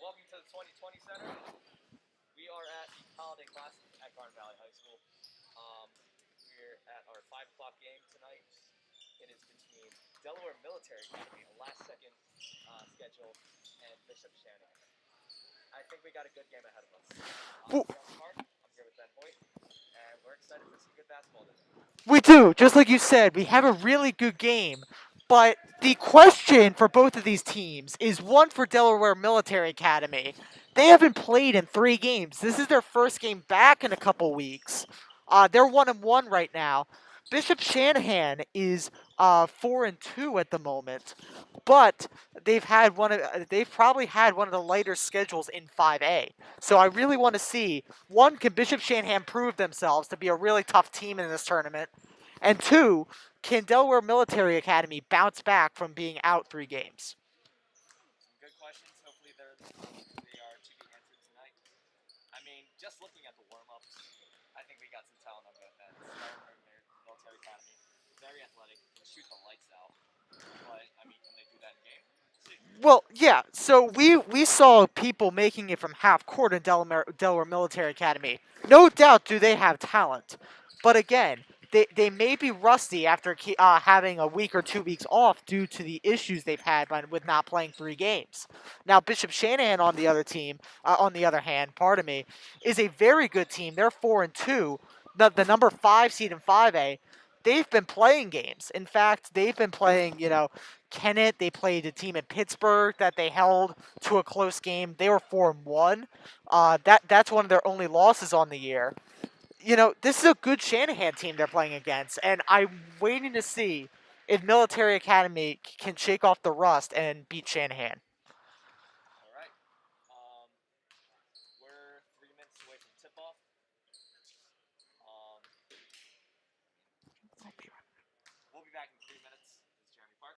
welcome to the 2020 Center. We are at the Holiday Classic at Garden Valley High School. Um, we're at our 5 o'clock game tonight. It is between Delaware Military Academy, a last second schedule, and Bishop Shanahan. I think we got a good game ahead of us. I'm W- John Park. I'm here with Ben Hoyt, and we're excited for some good basketball tonight. We do, just like you said, we have a really good game. But the question for both of these teams is one for Delaware Military Academy. They haven't played in 3 games. This is their first game back in a couple weeks. They're 1-1 right now. Bishop Shanahan is 4-2 at the moment, but they've probably had one of the lighter schedules in 5A. So I really want to see, one, can Bishop Shanahan prove themselves to be a really tough team in this tournament? And two, can Delaware Military Academy bounce back from being out 3 games? Some good questions. Hopefully, they are to be answered tonight. I mean, just looking at the warm ups, I think we got some talent on both ends. Delaware Military Academy, very athletic, can shoot the lights out. But I mean, can they do that in game? We'll see. Well, yeah. So we saw people making it from half court in Delaware Military Academy. No doubt, do they have talent? But again, they may be rusty after having a week or 2 weeks off due to the issues they've had with not playing 3 games. Now, Bishop Shanahan on the other hand, pardon me, is a very good team. They're 4-2, the number 5 seed in 5A. They've been playing games. In fact, they've been playing, Kennett. They played a team in Pittsburgh that they held to a close game. They were 4-1. That's one of their only losses on the year. This is a good Shanahan team they're playing against, and I'm waiting to see if Military Academy can shake off the rust and beat Shanahan. All right. Um, we're 3 minutes away from tip off. Um, we'll be back in 3 minutes. This is Jeremy Park.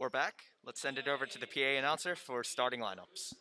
We're back. Let's send it over to the PA announcer for starting lineups.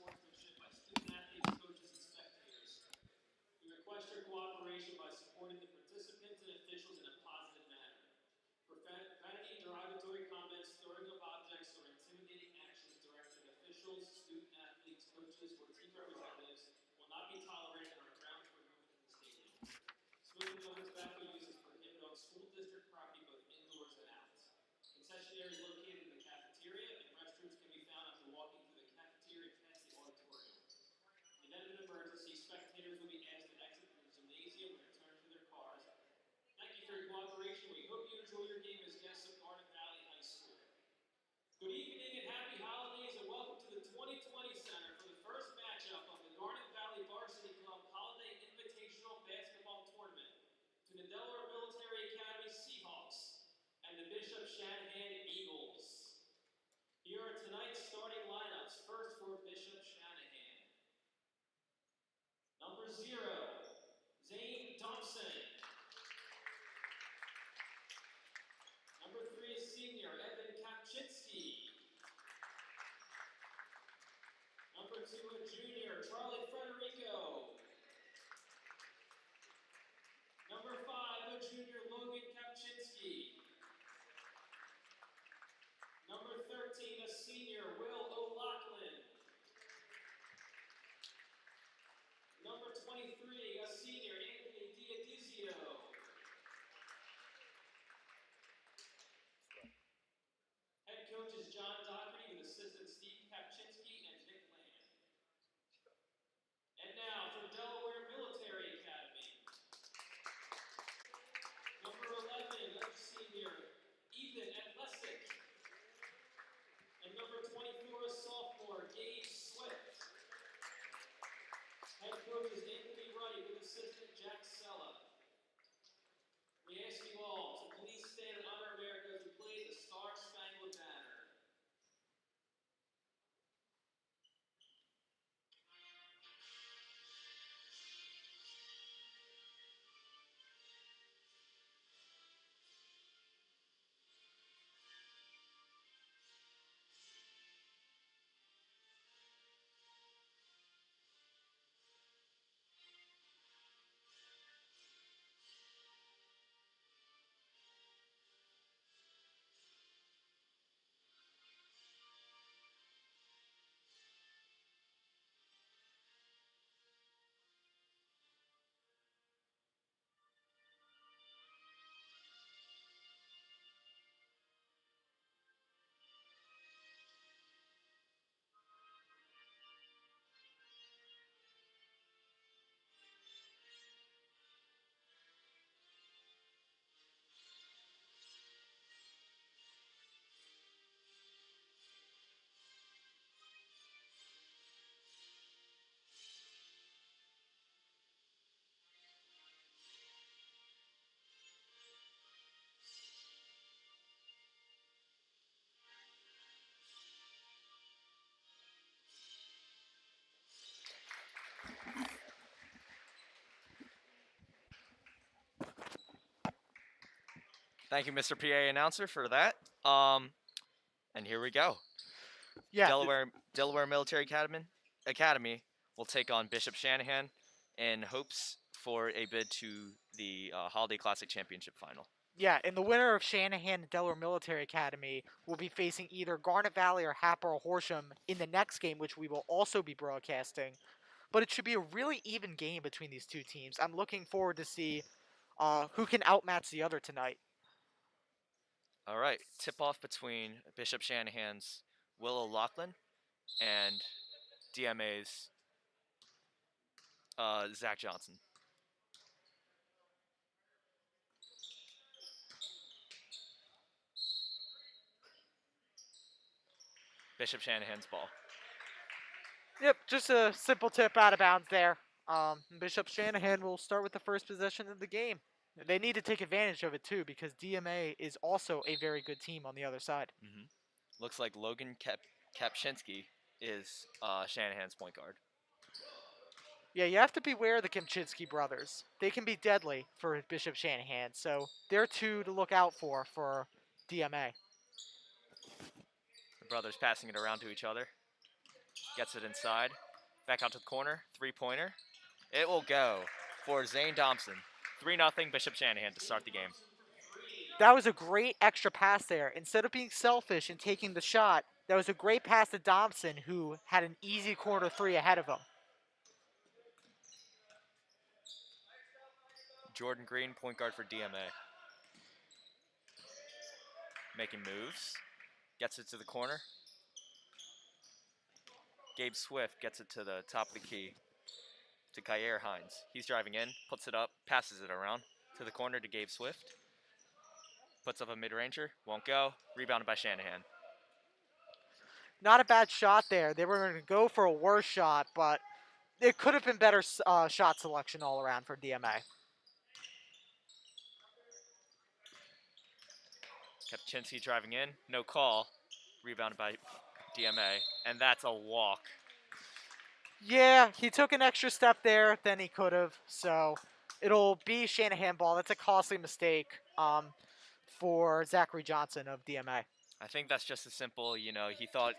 Thank you, Mr. PA announcer, for that. And here we go. Yeah, Delaware Military Academy will take on Bishop Shanahan in hopes for a bid to the Holiday Classic Championship final. yeah, and the winner of Shanahan and Delaware Military Academy will be facing either Garnet Valley or Hatboro Horsham in the next game, which we will also be broadcasting. But it should be a really even game between these two teams. I'm looking forward to see who can outmatch the other tonight. All right, tip off between Bishop Shanahan's Will O'Loughlin and DMA's Zach Johnson. Bishop Shanahan's ball. Yep, just a simple tip out of bounds there. Bishop Shanahan will start with the first possession of the game. They need to take advantage of it too because DMA is also a very good team on the other side. Mm-hmm. Looks like Logan Kapczynski is Shanahan's point guard. Yeah, you have to beware of the Kempchinski brothers. They can be deadly for Bishop Shanahan, so they're two to look out for DMA. The brothers passing it around to each other. Gets it inside. Back out to the corner. 3-pointer. It will go for Zane Thompson. 3-0 Bishop Shanahan to start the game. That was a great extra pass there. Instead of being selfish and taking the shot, that was a great pass to Thompson, who had an easy corner three ahead of him. Jordan Green, point guard for DMA. Making moves. Gets it to the corner. Gabe Swift gets it to the top of the key to Kyer Hines. He's driving in, puts it up, passes it around to the corner to Gabe Swift. Puts up a mid-ranger, won't go. Rebounded by Shanahan. Not a bad shot there. They were going to go for a worse shot, but it could have been better shot selection all around for DMA. Kapczynski driving in, no call. Rebounded by DMA, and that's a walk. Yeah, he took an extra step there than he could have, so it'll be Shanahan ball. That's a costly mistake for Zachary Johnson of DMA. I think that's just as simple, he thought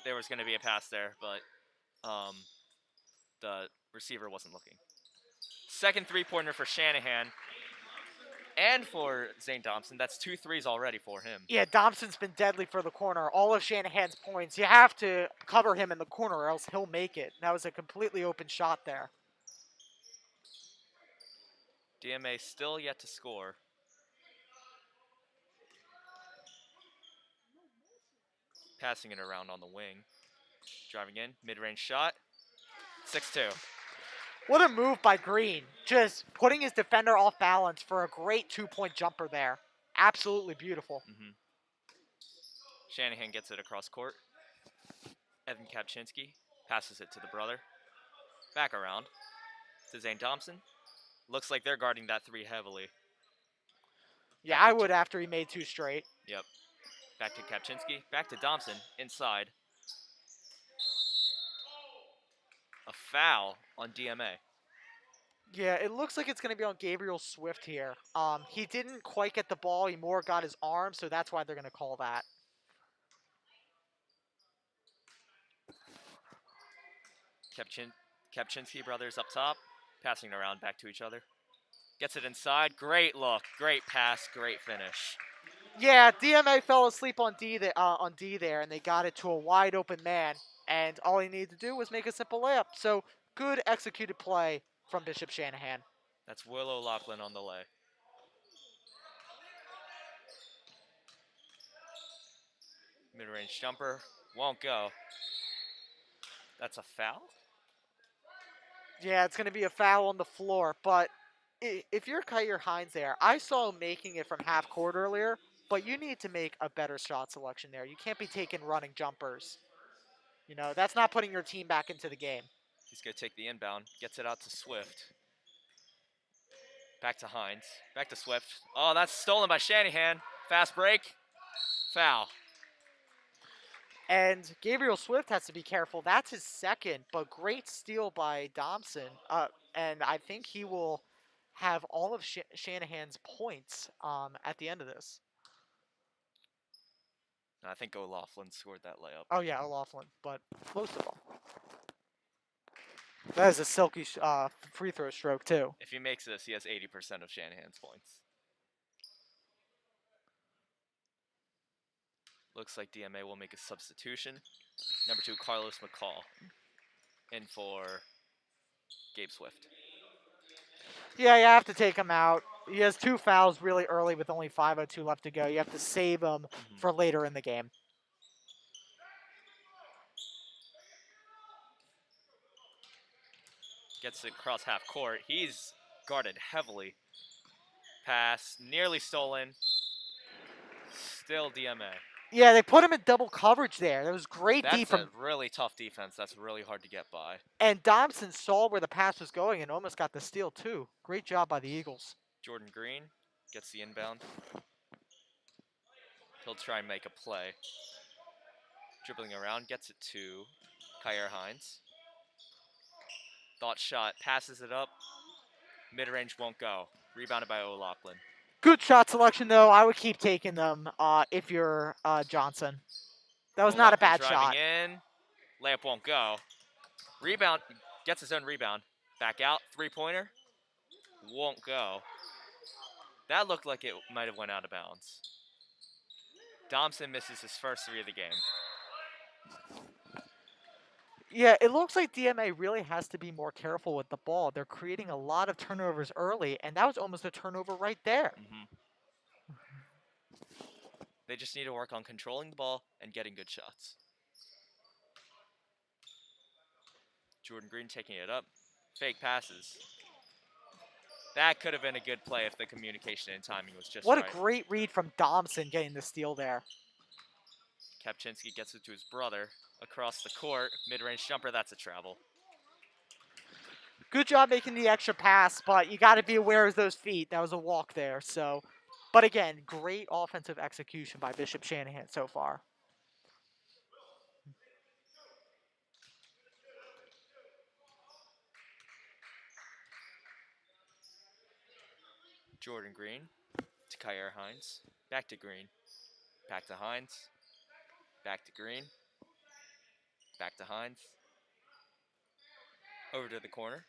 there was going to be a pass there, but the receiver wasn't looking. Second three-pointer for Shanahan and for Zane Thompson. That's 2 threes already for him. Yeah, Thompson's been deadly for the corner. All of Shanahan's points, you have to cover him in the corner or else he'll make it. That was a completely open shot there. DMA still yet to score. Passing it around on the wing. Driving in, mid-range shot. 6-2. What a move by Green. Just putting his defender off balance for a great 2-point jumper there. Absolutely beautiful. Mm-hmm. Shanahan gets it across court. Evan Kapczynski passes it to the brother. Back around to Zane Thompson. Looks like they're guarding that three heavily. Yeah, I would after he made 2 straight. Yep. Back to Kapczynski. Back to Thompson. Inside. A foul on DMA. Yeah, it looks like it's going to be on Gabriel Swift here. He didn't quite get the ball. He more got his arm, so that's why they're going to call that. Kapczynski brothers up top. Passing it around back to each other. Gets it inside. Great look. Great pass. Great finish. Yeah, DMA fell asleep on D there, and they got it to a wide open man. And all he needed to do was make a simple layup. So good executed play from Bishop Shanahan. That's Will O'Loughlin on the lay. Mid-range jumper. Won't go. That's a foul? Yeah, it's going to be a foul on the floor. But if you're Kyer Hines there, I saw him making it from half court earlier. But you need to make a better shot selection there. You can't be taking running jumpers. That's not putting your team back into the game. He's going to take the inbound. Gets it out to Swift. Back to Hines. Back to Swift. Oh, that's stolen by Shanahan. Fast break. Foul. And Gabriel Swift has to be careful. That's his second, but great steal by Thompson. And I think he will have all of Shanahan's points at the end of this. I think O'Loughlin scored that layup. Oh yeah, O'Loughlin, but close to all. That is a silky free throw stroke too. If he makes this, he has 80% of Shanahan's points. Looks like DMA will make a substitution. Number 2, Carlos McCall, in for Gabe Swift. Yeah, you have to take him out. He has 2 fouls really early with only 5:02 left to go. You have to save him for later in the game. Gets it across half court. He's guarded heavily. Pass, nearly stolen. Still DMA. Yeah, they put him in double coverage there. That was great That's defense. a really tough defense. That's really hard to get by. And Dobson saw where the pass was going and almost got the steal too. Great job by the Eagles. Jordan Green gets the inbound. He'll try and make a play. Dribbling around, gets it to Kyer Hines. Thought shot, passes it up. Mid-range won't go. Rebounded by O'Loughlin. Good shot selection though. I would keep taking them if you're Johnson. That was not a bad shot. Driving in. Layup won't go. Rebound, gets his own rebound. Back out, three-pointer. Won't go. That looked like it might have went out of bounds. Thompson misses his first 3 of the game. Yeah, it looks like DMA really has to be more careful with the ball. They're creating a lot of turnovers early, and that was almost a turnover right there. They just need to work on controlling the ball and getting good shots. Jordan Green taking it up. Fake passes. That could have been a good play if the communication and timing was just right. right. What a great read from Dobson getting the steal there. Kapczynski gets it to his brother. Across the court, mid-range jumper, that's a travel. Good job making the extra pass, but you got to be aware of those feet. That was a walk there. So, but again, great offensive execution by Bishop Shanahan so far. Jordan Green to Kyer Hines. Back to Green. Back to Hines. Back to Green. Back to Hines. Over to the corner.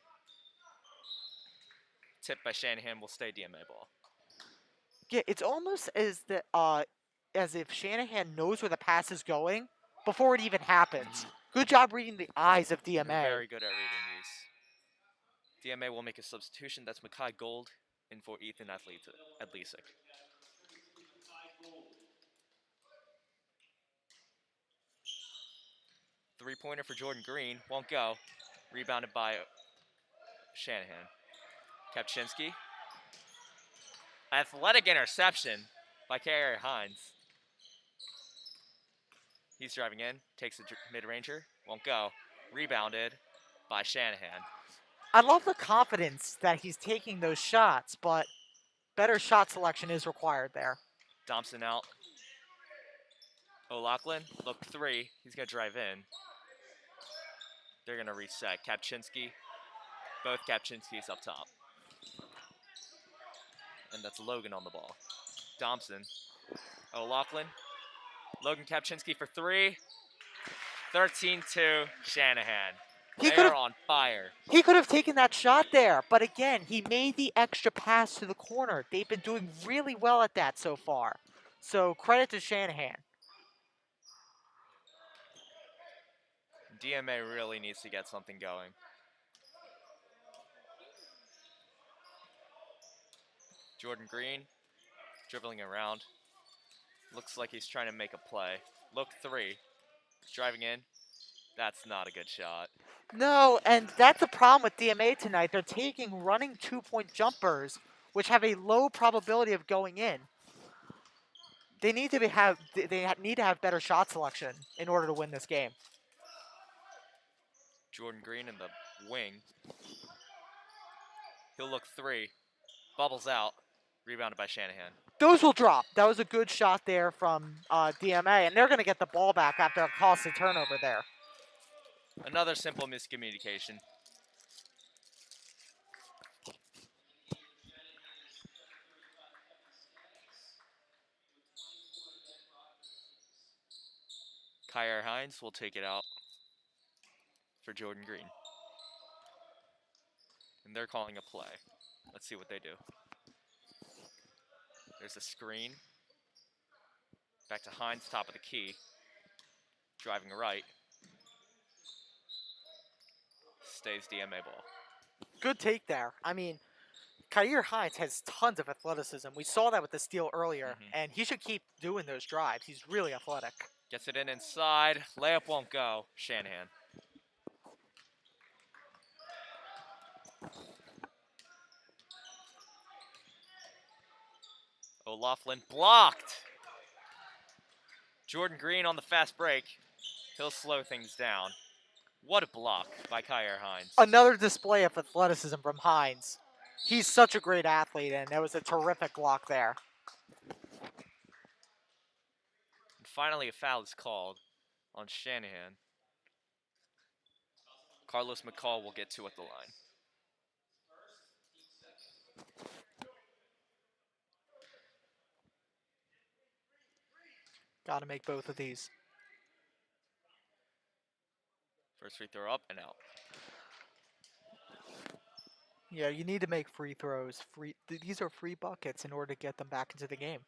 Tipped by Shanahan, will stay DMA ball. Yeah, it's almost as if Shanahan knows where the pass is going before it even happens. Good job reading the eyes of DMA. Very good at reading these. DMA will make a substitution. That's Makai Gold in for Ethan Adlisic. Three-pointer for Jordan Green. Won't go. Rebounded by Shanahan. Kapczynski. Athletic interception by Kyer Hines. He's driving in. Takes the mid-ranger. Won't go. Rebounded by Shanahan. I love the confidence that he's taking those shots, but better shot selection is required there. Thompson out. O'Loughlin, look 3. He's going to drive in. They're going to reset. Kapczynski. Both Kapczynskis up top. And that's Logan on the ball. Thompson. O'Loughlin. Logan Kapczynski for 3. 13-2 Shanahan. They're on fire. He could have taken that shot there, but again, he made the extra pass to the corner. They've been doing really well at that so far. So credit to Shanahan. DMA really needs to get something going. Jordan Green, dribbling around. Looks like he's trying to make a play. Look 3, driving in. That's not a good shot. No, and that's the problem with DMA tonight. They're taking running 2-point jumpers, which have a low probability of going in. They need to have better shot selection in order to win this game. Jordan Green in the wing. He'll look 3. Bubbles out. Rebounded by Shanahan. Those will drop. That was a good shot there from DMA, and they're going to get the ball back after a costly turnover there. Another simple miscommunication. Kyer Hines will take it out for Jordan Green. And they're calling a play. Let's see what they do. There's a screen. Back to Hines, top of the key. Driving right. Stays DMA ball. Good take there. I mean, Kyer Hines has tons of athleticism. We saw that with the steal earlier, and he should keep doing those drives. He's really athletic. Gets it in inside. Layup won't go. Shanahan. O'Loughlin blocked. Jordan Green on the fast break. He'll slow things down. What a block by Kyer Hines. Another display of athleticism from Hines. He's such a great athlete, and that was a terrific block there. And finally, a foul is called on Shanahan. Carlos McCall will get 2 at the line. Got to make both of these. First free throw up and out. Yeah, you need to make free throws. These are free buckets in order to get them back into the game.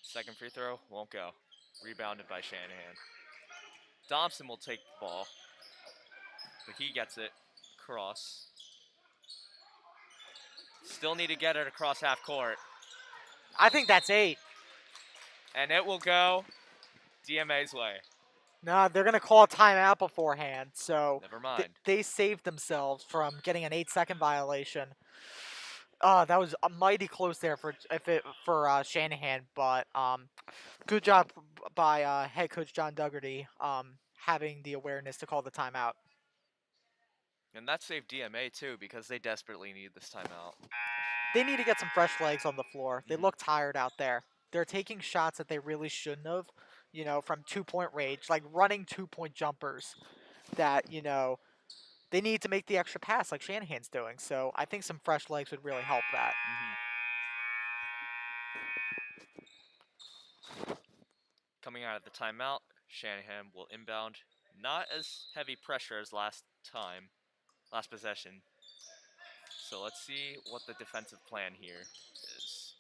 Second free throw won't go. Rebounded by Shanahan. Thompson will take the ball, but he gets it across. Still need to get it across half court. I think that's 8. And it will go DMA's way. No, they're going to call a timeout beforehand, so Never mind. they saved themselves from getting an 8-second violation. That was mighty close there for Shanahan, but good job by head coach John Duggarty having the awareness to call the timeout. And that saved DMA too, because they desperately need this timeout. They need to get some fresh legs on the floor. They look tired out there. They're taking shots that they really shouldn't have, from 2-point range, like running 2-point jumpers that, they need to make the extra pass like Shanahan's doing. So I think some fresh legs would really help that. Coming out of the timeout, Shanahan will inbound. Not as heavy pressure as last possession. So let's see what the defensive plan here is.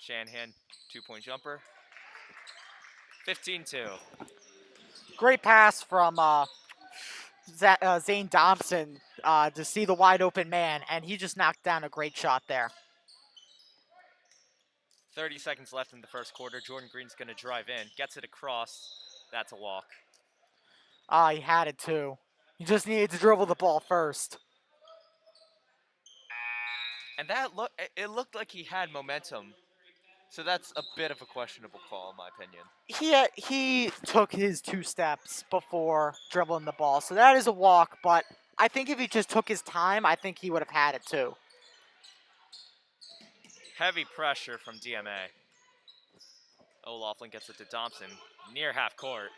Shanahan, 2-point jumper. 15-2. Great pass from Zane Thompson to see the wide open man, and he just knocked down a great shot there. 30 seconds left in the first quarter. Jordan Green's going to drive in. Gets it across. That's a walk. He had it too. He just needed to dribble the ball first. And it looked like he had momentum. So that's a bit of a questionable call, in my opinion. He took his 2 steps before dribbling the ball, so that is a walk, but I think if he just took his time, I think he would have had it too. Heavy pressure from DMA. O'Loughlin gets it to Thompson, near half court.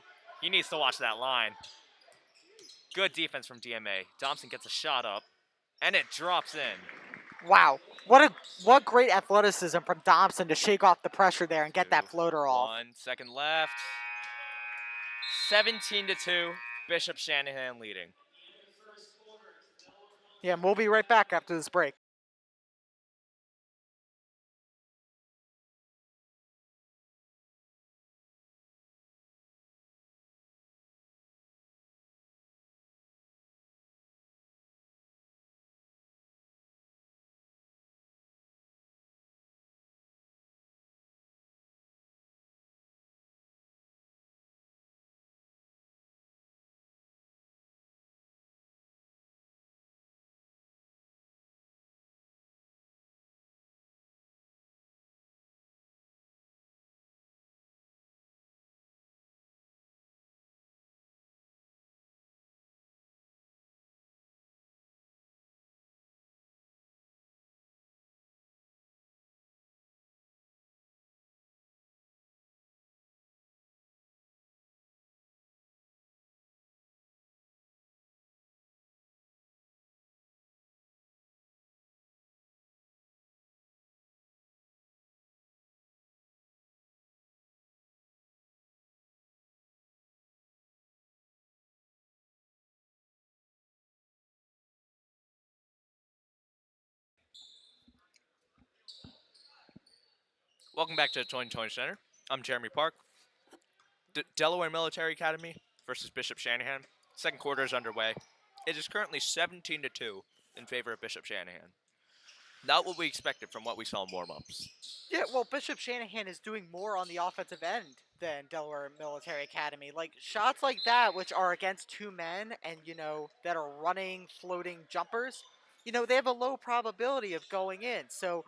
He needs to watch that line. Good defense from DMA. Thompson gets a shot up, and it drops in. Wow, what great athleticism from Thompson to shake off the pressure there and get that floater off. 1 second left. 17-2. Bishop Shanahan leading. Yeah, and we'll be right back after this break. Welcome back to the 2020 Center. I'm Jeremy Park. Delaware Military Academy versus Bishop Shanahan. Second quarter is underway. It is currently 17 to 2 in favor of Bishop Shanahan. Not what we expected from what we saw in warm-ups. Yeah, well, Bishop Shanahan is doing more on the offensive end than Delaware Military Academy. Like, shots like that, which are against two men and, that are running, floating jumpers, they have a low probability of going in. So,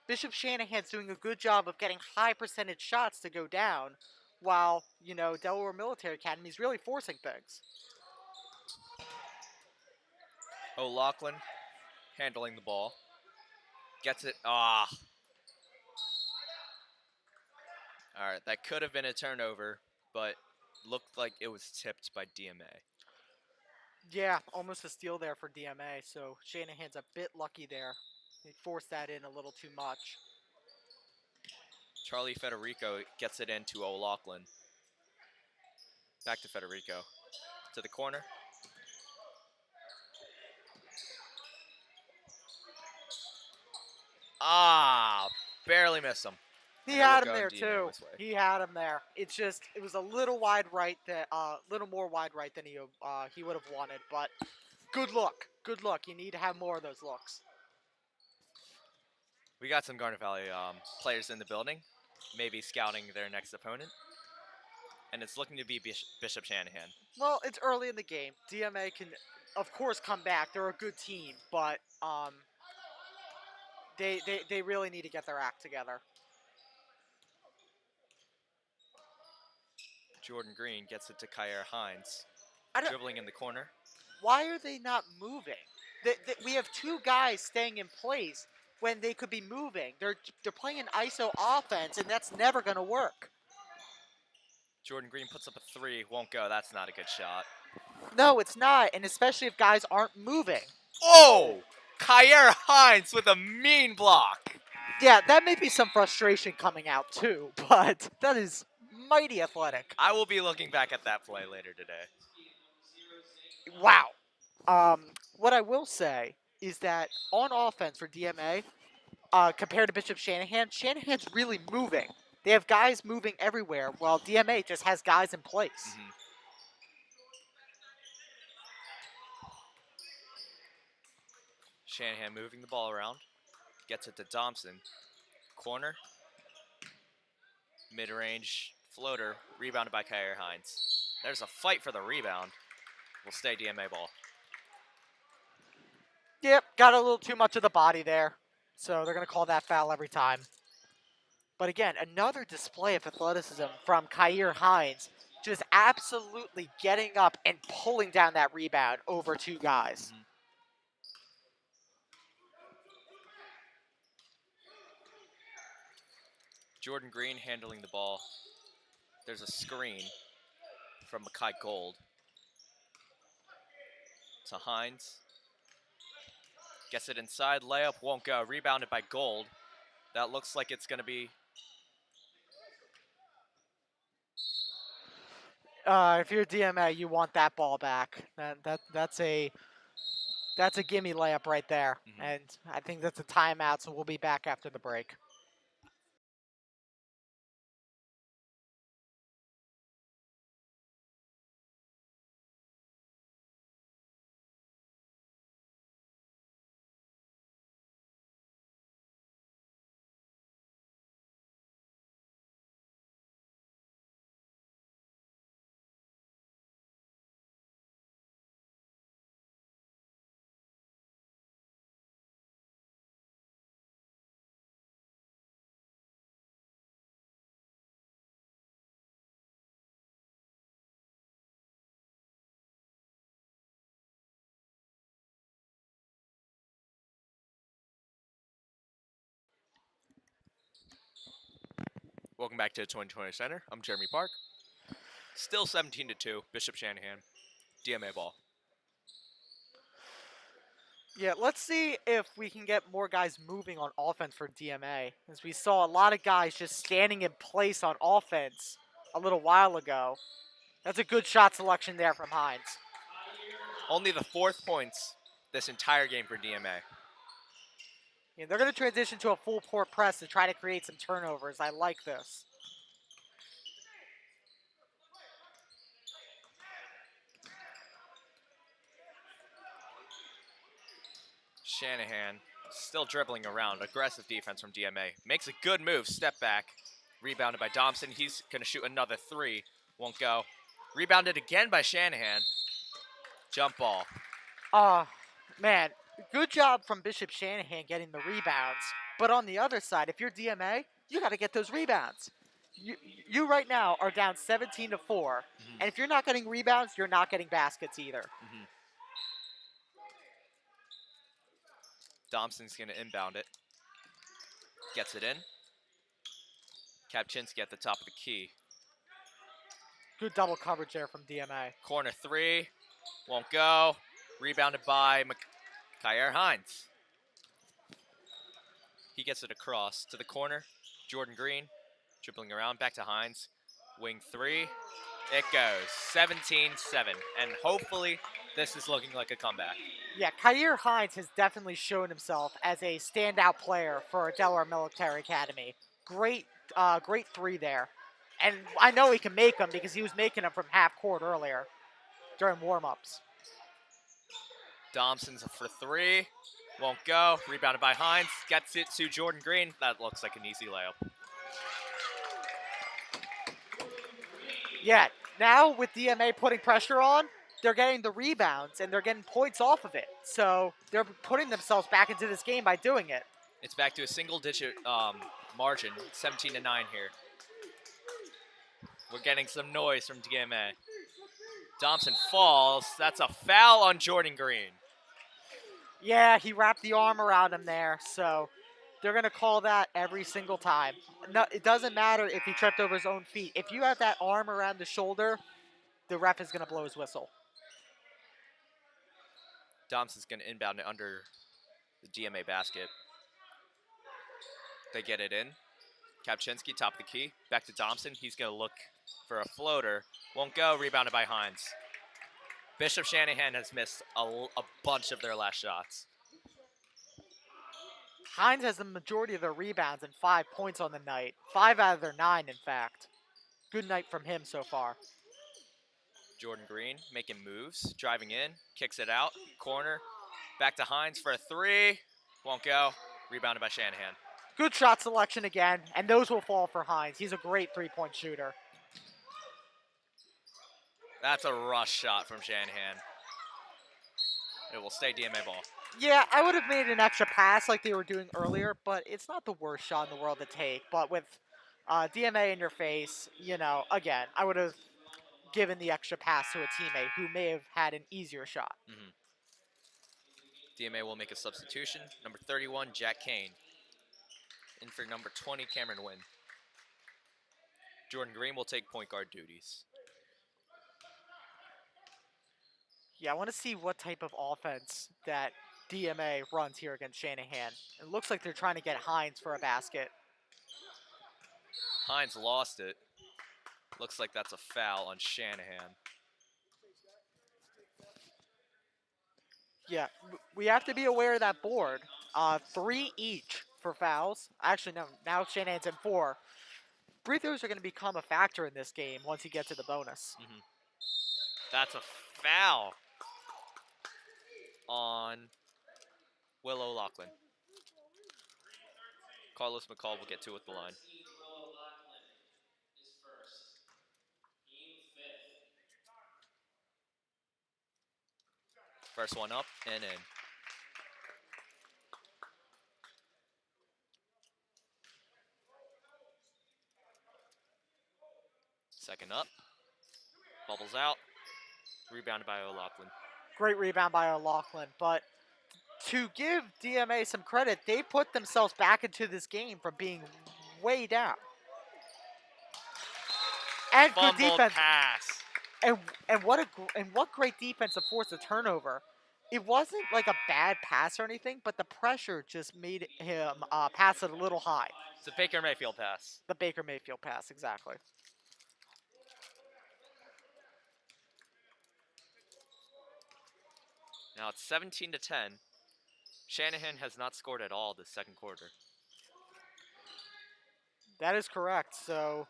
Bishop Shanahan's doing a good job of getting high percentage shots to go down, while, Delaware Military Academy is really forcing things. O'Loughlin handling the ball. Gets it. Alright, that could have been a turnover, but looked like it was tipped by DMA. Yeah, almost a steal there for DMA, so Shanahan's a bit lucky there. He forced that in a little too much. Charlie Federico gets it into O'Loughlin. Back to Federico. To the corner. Barely missed him. He And it had will him go there DMA too. this way. He had him there. It's just it was a little wide right that little more wide right than he would have wanted, but good look. Good look. You need to have more of those looks. We got some Garnet Valley players in the building, maybe scouting their next opponent. And it's looking to be Bishop Shanahan. Well, it's early in the game. DMA can of course come back. They're a good team, but they really need to get their act together. Jordan Green gets it to Kyer Hines. Dribbling in the corner. Why are they not moving? We have two guys staying in place when they could be moving. They're playing an ISO offense, and that's never going to work. Jordan Green puts up a three. Won't go. That's not a good shot. No, it's not, and especially if guys aren't moving. Oh! Kyer Hines with a mean block. Yeah, that may be some frustration coming out too, but that is mighty athletic. I will be looking back at that play later today. Wow. What I will say is that on offense for DMA, compared to Bishop Shanahan, Shanahan's really moving. They have guys moving everywhere, while DMA just has guys in place. Mm-hmm. Shanahan moving the ball around. Gets it to Thompson. Corner. Mid-range floater. Rebounded by Kyer Hines. There's a fight for the rebound. Will stay DMA ball. Yep, got a little too much of the body there. So they're going to call that foul every time. But again, another display of athleticism from Kyer Hines. Just absolutely getting up and pulling down that rebound over two guys. Mm-hmm. Jordan Green handling the ball. There's a screen from Makai Gold to Hines. Gets it inside. Layup won't go. Rebounded by Gold. That looks like it's going to be... If you're DMA, you want that ball back. That's a gimme layup right there. Mm-hmm. And I think that's a timeout, so we'll be back after the break. Welcome back to the 2020 Center. I'm Jeremy Park. Still 17 to 2. Bishop Shanahan. DMA ball. Yeah, let's see if we can get more guys moving on offense for DMA. As we saw a lot of guys just standing in place on offense a little while ago. That's a good shot selection there from Hines. Only the 4th points this entire game for DMA. Yeah, they're going to transition to a full court press to try to create some turnovers. I like this. Shanahan still dribbling around. Aggressive defense from DMA. Makes a good move. Step back. Rebounded by Thompson. He's going to shoot another three. Won't go. Rebounded again by Shanahan. Jump ball. Man, good job from Bishop Shanahan getting the rebounds. But on the other side, if you're DMA, you got to get those rebounds. You right now are down 17 to 4. Mm-hmm. And if you're not getting rebounds, you're not getting baskets either. Mm-hmm. Thompson's going to inbound it. Gets it in. Kapczynski at the top of the key. Good double coverage there from DMA. Corner three. Won't go. Rebounded by Kyer Hines. He gets it across to the corner. Jordan Green dribbling around. Back to Hines. Wing three. It goes. 17-7. And hopefully this is looking like a comeback. Yeah, Kyer Hines has definitely shown himself as a standout player for Delaware Military Academy. Great three there. And I know he can make them because he was making them from half court earlier during warm-ups. Thompson's for three. Won't go. Rebounded by Hines. Gets it to Jordan Green. That looks like an easy layup. Yeah, now with DMA putting pressure on, they're getting the rebounds and they're getting points off of it. So they're putting themselves back into this game by doing it. It's back to a single-digit margin, 17-9 here. We're getting some noise from DMA. Thompson falls. That's a foul on Jordan Green. Yeah, he wrapped the arm around him there, so they're going to call that every single time. No, it doesn't matter if he tripped over his own feet. If you have that arm around the shoulder, the ref is going to blow his whistle. Thompson's going to inbound it under the DMA basket. They get it in. Kapczynski, top of the key. Back to Thompson. He's going to look for a floater. Won't go. Rebounded by Hines. Bishop Shanahan has missed a bunch of their last shots. Hines has the majority of their rebounds and 5 points on the night. 5 out of their 9, in fact. Good night from him so far. Jordan Green making moves, driving in, kicks it out, corner. Back to Hines for a three. Won't go. Rebounded by Shanahan. Good shot selection again, and those will fall for Hines. He's a great three-point shooter. That's a rush shot from Shanahan. It will stay DMA ball. Yeah, I would have made an extra pass like they were doing earlier, but it's not the worst shot in the world to take. But with DMA in your face, again, I would have given the extra pass to a teammate who may have had an easier shot. Mm-hmm. DMA will make a substitution. Number 31, Jack Kane. In for number 20, Cameron Wynn. Jordan Green will take point guard duties. Yeah, I want to see what type of offense that DMA runs here against Shanahan. It looks like they're trying to get Hines for a basket. Hines lost it. Looks like that's a foul on Shanahan. Yeah, we have to be aware of that board. 3 each for fouls. Actually, no, now Shanahan's in 4. Free throws are going to become a factor in this game once you get to the bonus. Mm-hmm. That's a foul on Will O'Loughlin. Carlos McCall will get 2 at the line. First one up and in. Second up. Bubbles out. Rebounded by O'Loughlin. Great rebound by O'Loughlin, but to give DMA some credit, they put themselves back into this game from being way down. And Fumbled good defense. Pass. And what great defense to force a turnover. It wasn't like a bad pass or anything, but the pressure just made him pass it a little high. It's a Baker Mayfield pass. The Baker Mayfield pass, exactly. Now it's 17-10. Shanahan has not scored at all this second quarter. That is correct. So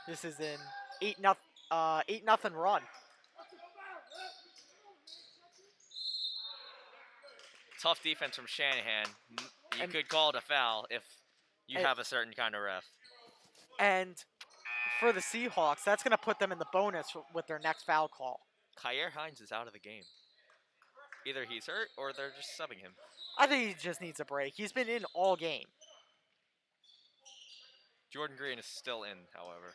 this is an 8-0 run. Tough defense from Shanahan. You And- could call it a foul if you and- have a certain kind of ref. And for the Seahawks, that's going to put them in the bonus with their next foul call. Kyer Hines is out of the game. Either he's hurt or they're just subbing him. I think he just needs a break. He's been in all game. Jordan Green is still in, however.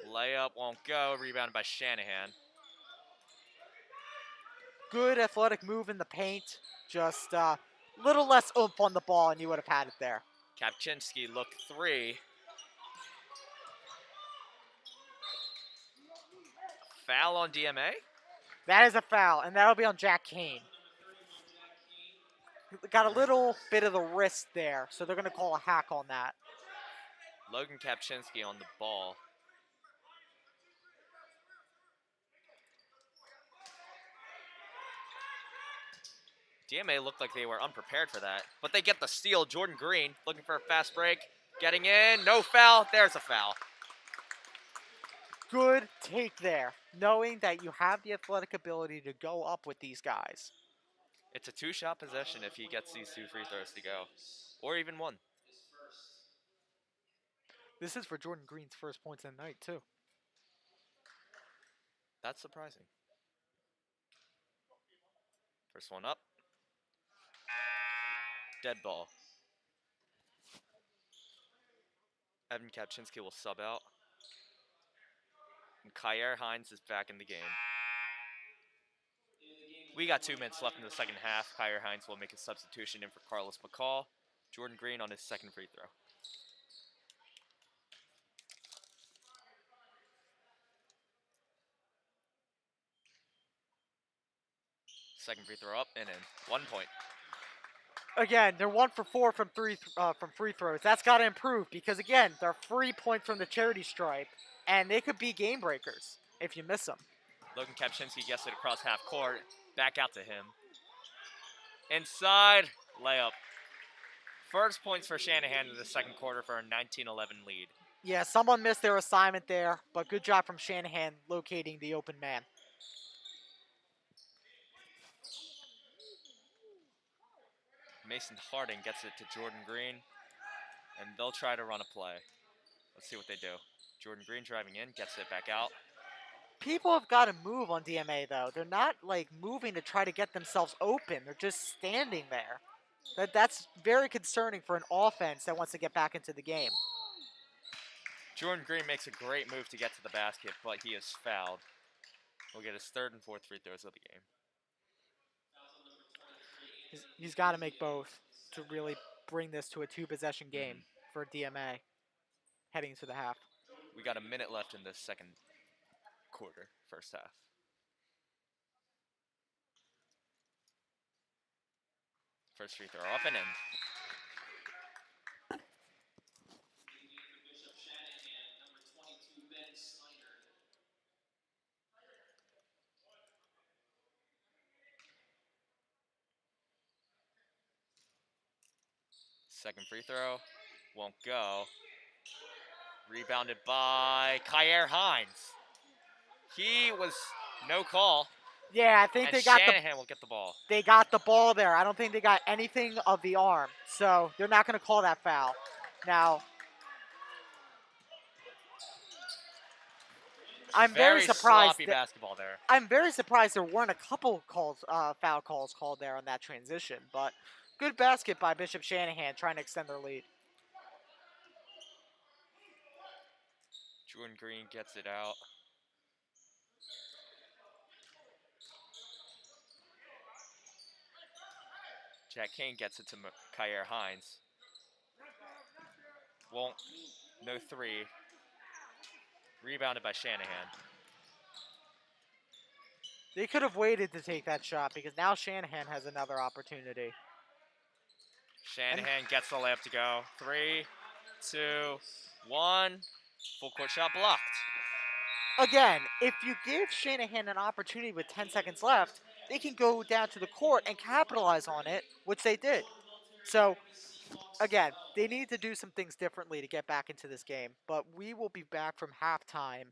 Layup won't go. Rebounded by Shanahan. Good athletic move in the paint. Just a little less oomph on the ball, and you would have had it there. Kapczynski look 3. Foul on DMA? That is a foul, and that'll be on Jack Kane. Got a little bit of the wrist there, so they're going to call a hack on that. Logan Kapczynski on the ball. DMA looked like they were unprepared for that, but they get the steal. Jordan Green looking for a fast break. Getting in. No foul. There's a foul. Good take there, knowing that you have the athletic ability to go up with these guys. It's a 2-shot possession if he gets these 2 free throws to go, or even 1. This is for Jordan Green's first points of the night, too. That's surprising. First one up. Dead ball. Evan Kapczynski will sub out. And Kyer Hines is back in the game. We got 2 minutes left in the second half. Kyer Hines will make a substitution in for Carlos McCall. Jordan Green on his second free throw. Second free throw up and in. 1 point. Again, they're 1 for 4 from free throws. That's got to improve because, again, they're free points from the charity stripe, and they could be game breakers if you miss them. Logan Kapczynski gets it across half court. Back out to him. Inside. Layup. First points for Shanahan in the second quarter for a 19-11 lead. Yeah, someone missed their assignment there, but good job from Shanahan locating the open man. Mason Harding gets it to Jordan Green, and they'll try to run a play. Let's see what they do. Jordan Green driving in, gets it back out. People have got to move on DMA, though. They're not, moving to try to get themselves open. They're just standing there. That's very concerning for an offense that wants to get back into the game. Jordan Green makes a great move to get to the basket, but he is fouled. He'll get his third and fourth free throws of the game. He's got to make both to really bring this to a 2-possession game for DMA heading into the half. We got a minute left in this second quarter, first half. First free throw up and in. Second free throw won't go. Rebounded by Kyer Hines. He was no call. Yeah, I think And they got Shanahan will get the ball. They got the ball there. I don't think they got anything of the arm, so they're not going to call that foul. Now, I'm very surprised. Sloppy basketball there. I'm very surprised there weren't a couple foul calls called there on that transition, but good basket by Bishop Shanahan trying to extend their lead. Jordan Green gets it out. Jack Kane gets it to Kyer Hines. Won't. No 3. Rebounded by Shanahan. They could have waited to take that shot because now Shanahan has another opportunity. Shanahan gets the layup to go. 3, 2, 1. Full court shot blocked. again, if you give Shanahan an opportunity with 10 seconds left, they can go down to the court and capitalize on it, which they did. So, again, they need to do some things differently to get back into this game. But we will be back from halftime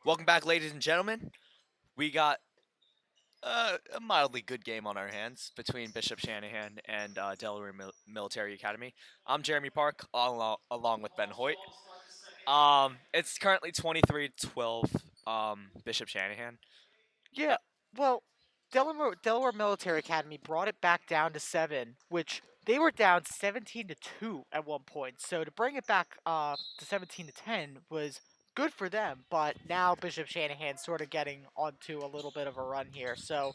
Welcome back, ladies and gentlemen. We got a mildly good game on our hands between Bishop Shanahan and Delaware Military Academy. I'm Jeremy Park, along with Ben Hoyt. It's currently 23-12, Bishop Shanahan. Yeah, well, Delaware Military Academy brought it back down to 7, which they were down 17-2 at one point. So to bring it back to 17-10 was good for them, but now Bishop Shanahan's sort of getting onto a little bit of a run here. So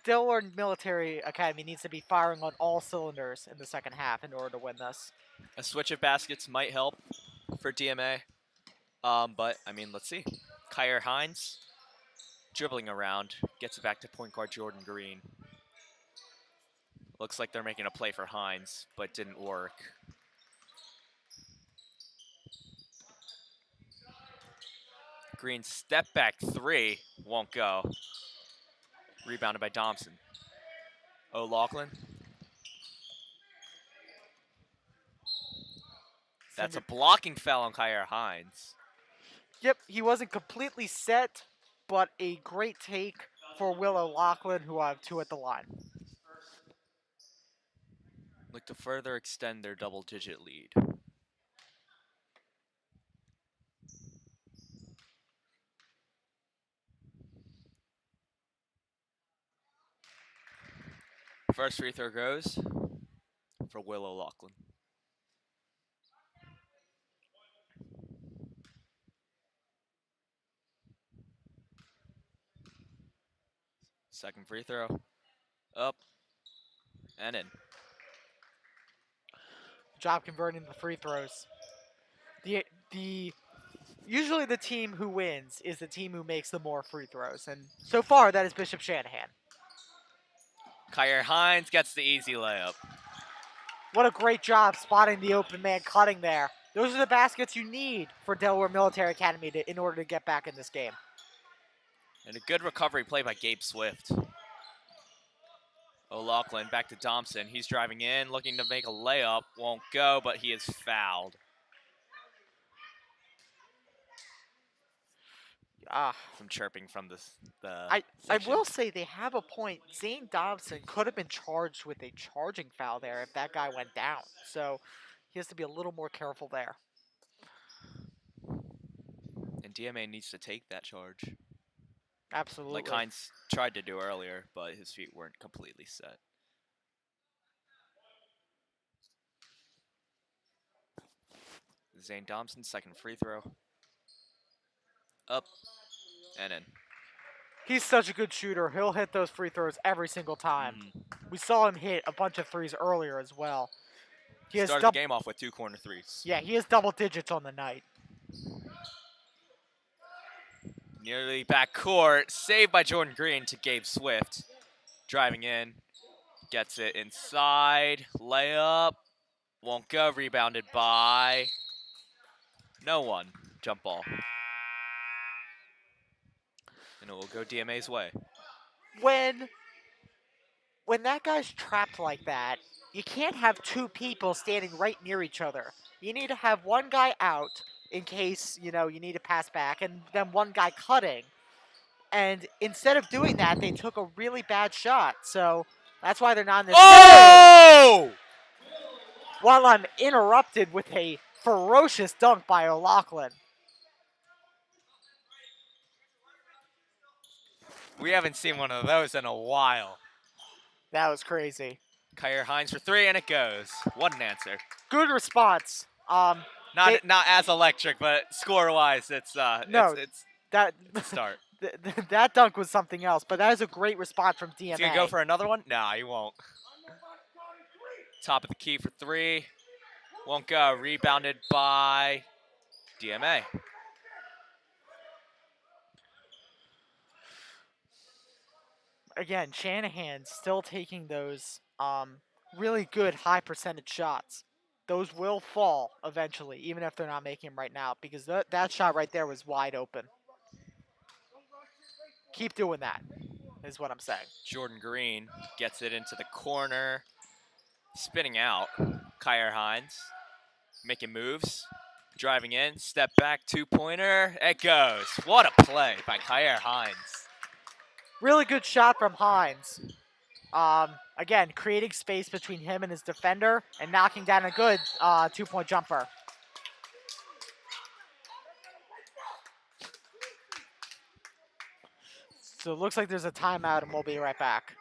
Delaware Military Academy needs to be firing on all cylinders in the second half in order to win this. A switch of baskets might help for DMA. But I mean, let's see. Kyer Hines dribbling around, gets it back to point guard Jordan Green. Looks like they're making a play for Hines, but didn't work. Green step back three, won't go. Rebounded by Thompson. O'Loughlin. That's a blocking foul on Kyer Hines. Yep, he wasn't completely set, but a great take for Will O'Loughlin, who have 2 at the line. Look to further extend their double-digit lead. First free throw goes for Will O'Loughlin. Second free throw. Up and in. Job converting the free throws. The usually the team who wins is the team who makes the more free throws, and so far that is Bishop Shanahan. Kyer Hines gets the easy layup. What a great job spotting the open man cutting there. Those are the baskets you need for Delaware Military Academy in order to get back in this game. And a good recovery play by Gabe Swift. O'Loughlin back to Thompson. He's driving in, looking to make a layup. Won't go, but he is fouled. Some chirping from I will say they have a point. Zane Dobson could have been charged with a charging foul there if that guy went down. So he has to be a little more careful there. And DMA needs to take that charge. Absolutely. Like Hines tried to do earlier, but his feet weren't completely set. Zane Thompson, second free throw. Up and in. He's such a good shooter. He'll hit those free throws every single time. We saw him hit a bunch of threes earlier as well. He started the game off with 2 corner threes. Yeah, he has double digits on the night. Nearly back court. Saved by Jordan Green to Gabe Swift. Driving in. Gets it inside. Layup. Won't go. Rebounded by no one. Jump ball. And it will go DMA's way. When that guy's trapped like that, you can't have 2 people standing right near each other. You need to have one guy out in case, you need to pass back, and then one guy cutting. And instead of doing that, they took a really bad shot. So that's why they're not in this. Oh! While I'm interrupted with a ferocious dunk by O'Loughlin. We haven't seen one of those in a while. That was crazy. Kyer Hines for 3, and it goes. What an answer. Good response. Not as electric, but score-wise, it's a start. That dunk was something else, but that is a great response from DMA. Is he going to go for another one? Nah, he won't. Top of the key for 3. Won't go. Rebounded by DMA. Again, Shanahan still taking those really good high percentage shots. Those will fall eventually, even if they're not making them right now, because that shot right there was wide open. Keep doing that, is what I'm saying. Jordan Green gets it into the corner. Spinning out. Kyer Hines making moves. Driving in, step back, 2-pointer. It goes. What a play by Kyer Hines. Really good shot from Hines. Again, creating space between him and his defender and knocking down a good 2-point jumper. So it looks like there's a timeout, and we'll be right back.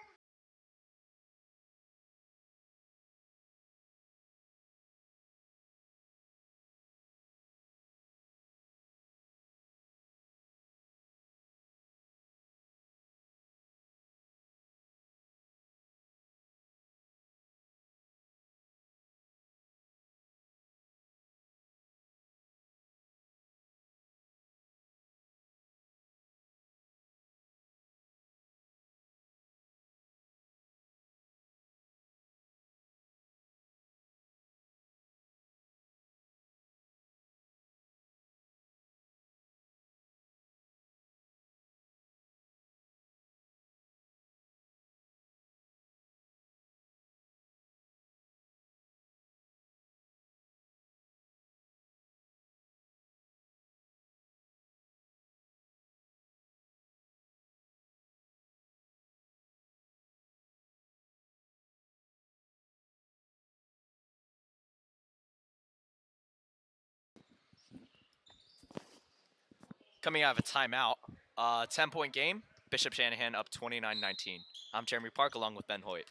Coming out of a timeout, 10-point game. Bishop Shanahan up 29-19. I'm Jeremy Park along with Ben Hoyt.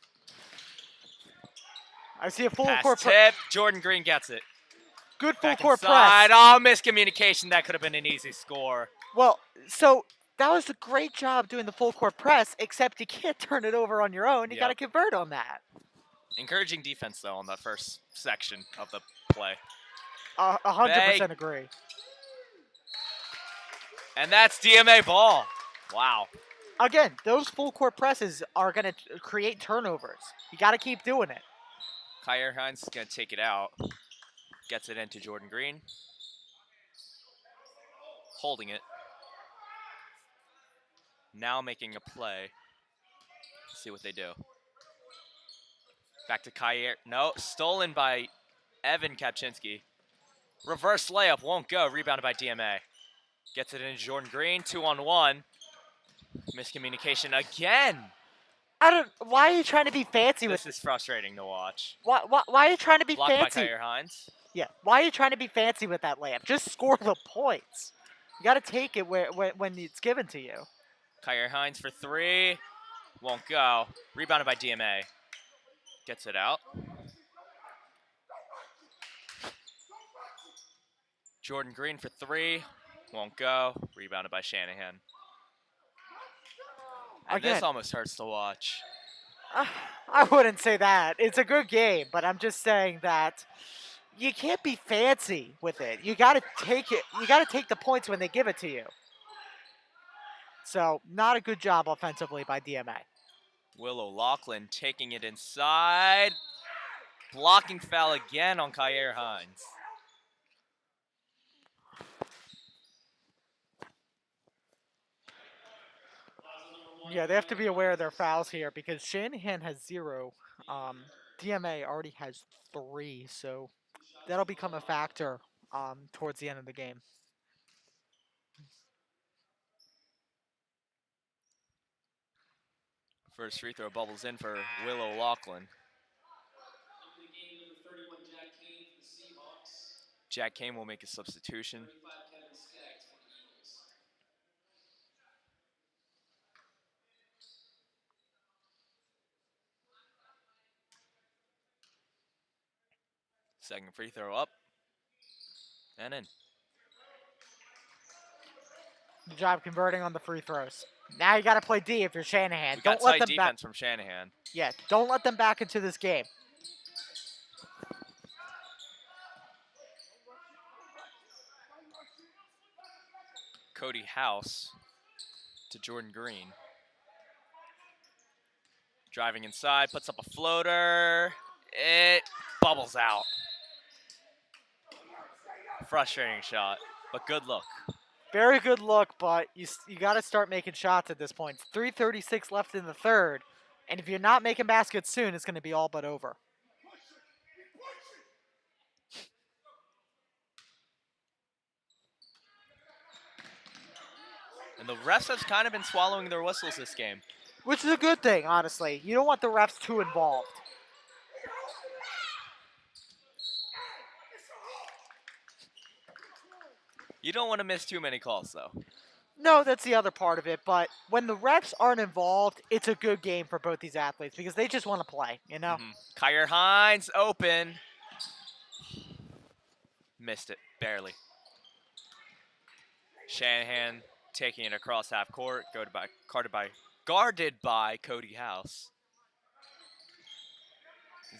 I see a full Pass court tip. Jordan Green gets it. good full Back court inside. press. Oh, miscommunication. That could have been an easy score. Well, so that was a great job doing the full court press, except you can't turn it over on your own. You Yep. got to convert on that. Encouraging defense, though, on that first section of the play. 100% agree. And that's DMA ball. Wow. Again, those full court presses are going to create turnovers. You got to keep doing it. Kyer Hines is going to take it out. Gets it into Jordan Green. Holding it. Now making a play. Let's see what they do. Back to Kyer. No, stolen by Evan Kapczynski. Reverse layup won't go. Rebounded by DMA. Gets it into Jordan Green. 2-on-1. Miscommunication again. Why are you trying to be fancy with This is frustrating to watch. Why are you trying to be Blocked fancy? by Kyer Hines. Yeah. Why are you trying to be fancy with that layup? Just score the points. You got to take it when it's given to you. Kyer Hines for 3. Won't go. Rebounded by DMA. Gets it out. Jordan Green for 3. Won't go. Rebounded by Shanahan. And Again, this almost hurts to watch. I wouldn't say that. It's a good game, but I'm just saying that you can't be fancy with it. You got to take it. You got to take the points when they give it to you. So, not a good job offensively by DMA. Will O'Loughlin taking it inside. Blocking foul again on Kyer Hines. Yeah, they have to be aware of their fouls here because Shanahan has 0. DMA already has 3, so that'll become a factor towards the end of the game. First free throw bubbles in for Will O'Loughlin. Jack Kane will make a substitution. Second free throw up. And in. Good job converting on the free throws. Now you got to play D if you're Shanahan. We Don't got let tight them back. defense from Shanahan. Yeah, don't let them back into this game. Cody House to Jordan Green. Driving inside, puts up a floater. It bubbles out. Frustrating shot, but good look. Very good look, but you got to start making shots at this point. 3:36 left in the third, and if you're not making baskets soon, it's going to be all but over. And the refs have kind of been swallowing their whistles this game. Which is a good thing, honestly. You don't want the refs too involved. You don't want to miss too many calls, though. No, that's the other part of it. But when the refs aren't involved, it's a good game for both these athletes because they just want to play, you know? Kyer Hines open. Missed it, barely. Shanahan taking it across half court, guarded by Cody House.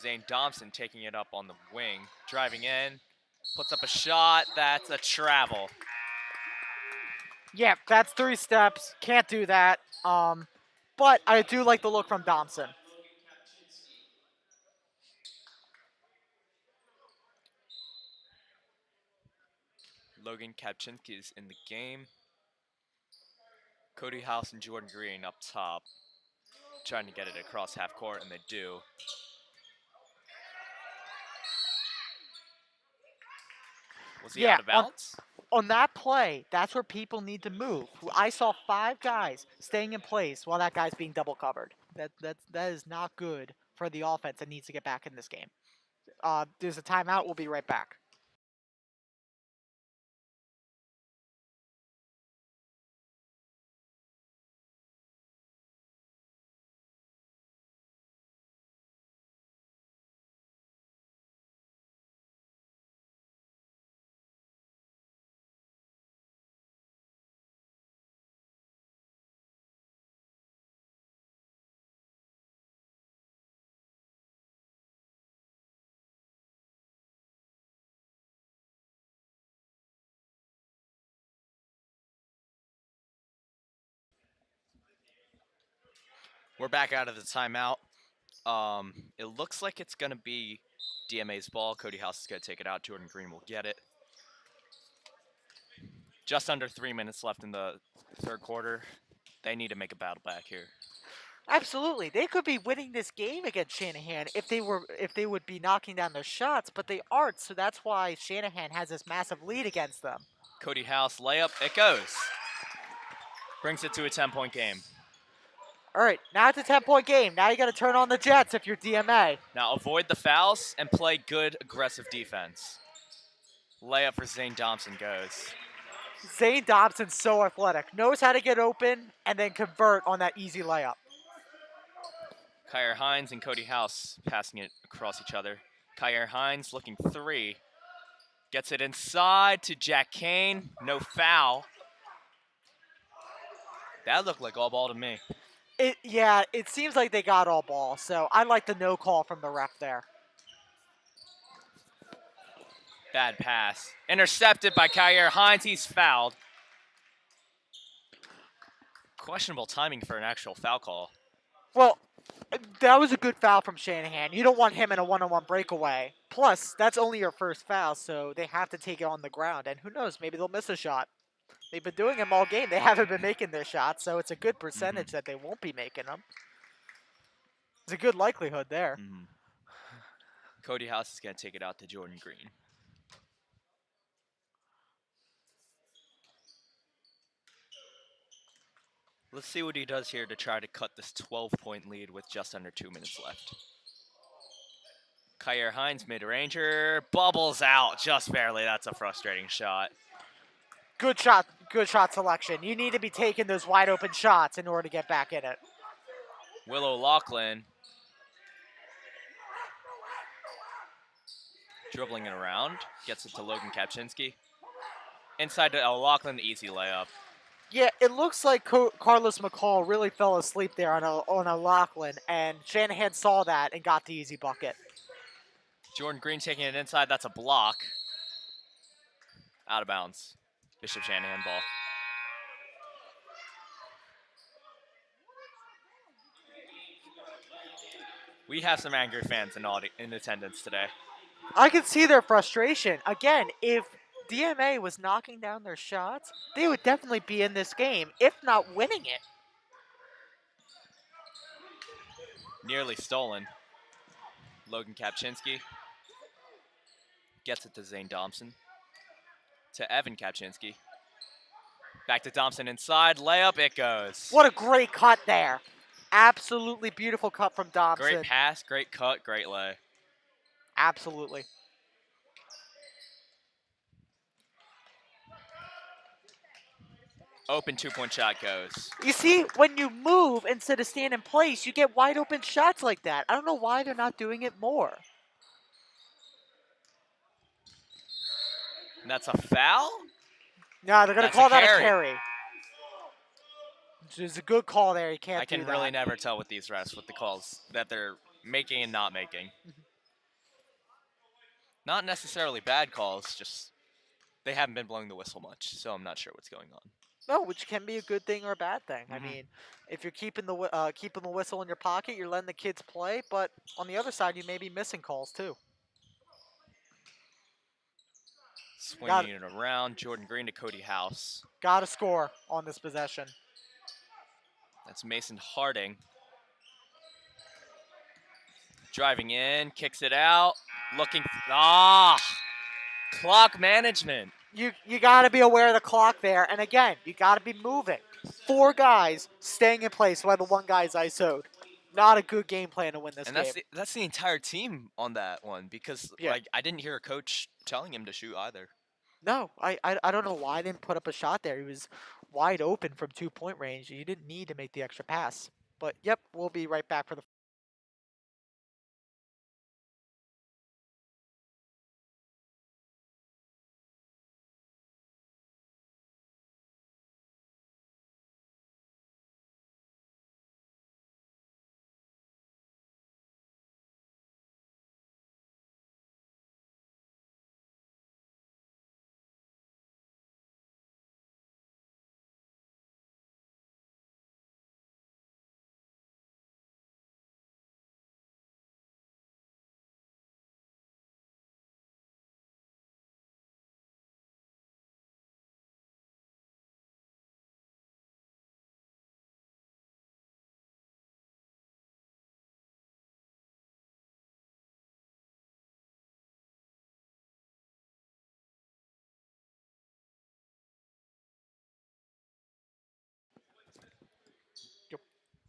Zane Thompson taking it up on the wing, driving in, puts up a shot. That's a travel. Yeah, that's 3 steps. Can't do that. But I do like the look from Thompson. Logan Kapczynski is in the game. Cody House and Jordan Green up top, trying to get it across half court, and they do. Was he out of bounds? On that play, that's where people need to move. I saw 5 guys staying in place while that guy's being double covered. That is not good for the offense that needs to get back in this game. There's a timeout. We'll be right back. We're back out of the timeout. It looks like it's going to be DMA's ball. Cody House is going to take it out. Jordan Green will get it. Just under 3 minutes left in the third quarter. They need to make a battle back here. Absolutely, they could be winning this game against Shanahan if they would be knocking down their shots, but they aren't. So that's why Shanahan has this massive lead against them. Cody House layup. It goes. Brings it to a 10-point game. All right, now it's a 10-point game. Now you got to turn on the Jets if you're DMA. Now avoid the fouls and play good aggressive defense. Layup for Zane Thompson goes. Zane Dobson's so athletic. Knows how to get open and then convert on that easy layup. Kyer Hines and Cody House passing it across each other. Kyer Hines looking 3. Gets it inside to Jack Kane. No foul. That looked like all ball to me. It seems like they got all ball, so I like the no call from the ref there. Bad pass. Intercepted by Kyer Hines. He's fouled. Questionable timing for an actual foul call. Well, that was a good foul from Shanahan. You don't want him in a one-on-one breakaway. Plus, that's only your first foul, so they have to take it on the ground. And who knows, maybe they'll miss a shot. They've been doing them all game. They haven't been making their shots, so it's a good percentage that they won't be making them. It's a good likelihood there. Cody House is going to take it out to Jordan Green. Let's see what he does here to try to cut this 12-point lead with just under 2 minutes left. Kyer Hines, mid-ranger, bubbles out just barely. That's a frustrating shot. Good shot selection. You need to be taking those wide open shots in order to get back in it. Will O'Loughlin dribbling it around, gets it to Logan Kapczynski. Inside to O'Loughlin, easy layup. Yeah, it looks like Carlos McCall really fell asleep there on O'Loughlin, and Shanahan saw that and got the easy bucket. Jordan Green taking it inside. That's a block. Out of bounds. Bishop Shanahan ball. We have some angry fans in attendance today. I can see their frustration. Again, if DMA was knocking down their shots, they would definitely be in this game, if not winning it. Nearly stolen. Logan Kapczynski gets it to Zane Thompson. To Evan Kapczynski. Back to Thompson inside. Layup, it goes. What a great cut there. Absolutely beautiful cut from Dobson. Great pass, great cut, great lay. Absolutely. Open 2-point shot goes. You see, when you move instead of stand in place, you get wide open shots like that. I don't know why they're not doing it more. And that's a foul? No, they're going to That's call a that a carry. carry. Which is a good call there. You can't I can do that. really never tell with these refs with the calls that they're making and not making. Not necessarily bad calls, just they haven't been blowing the whistle much, so I'm not sure what's going on. No, which can be a good thing or a bad thing. I mean, if you're keeping the whistle in your pocket, you're letting the kids play. But on the other side, you may be missing calls too. Swinging it around, Jordan Green to Cody House. Got to score on this possession. That's Mason Harding. Driving in, kicks it out, looking. Clock management. You got to be aware of the clock there, and again, you got to be moving. 4 guys staying in place while the one guy's ISO'd. Not a good game plan to win this game. And that's the entire team on that one because I didn't hear a coach telling him to shoot either. No, I don't know why I didn't put up a shot there. He was wide open from 2-point range. You didn't need to make the extra pass. But yep, we'll be right back for the.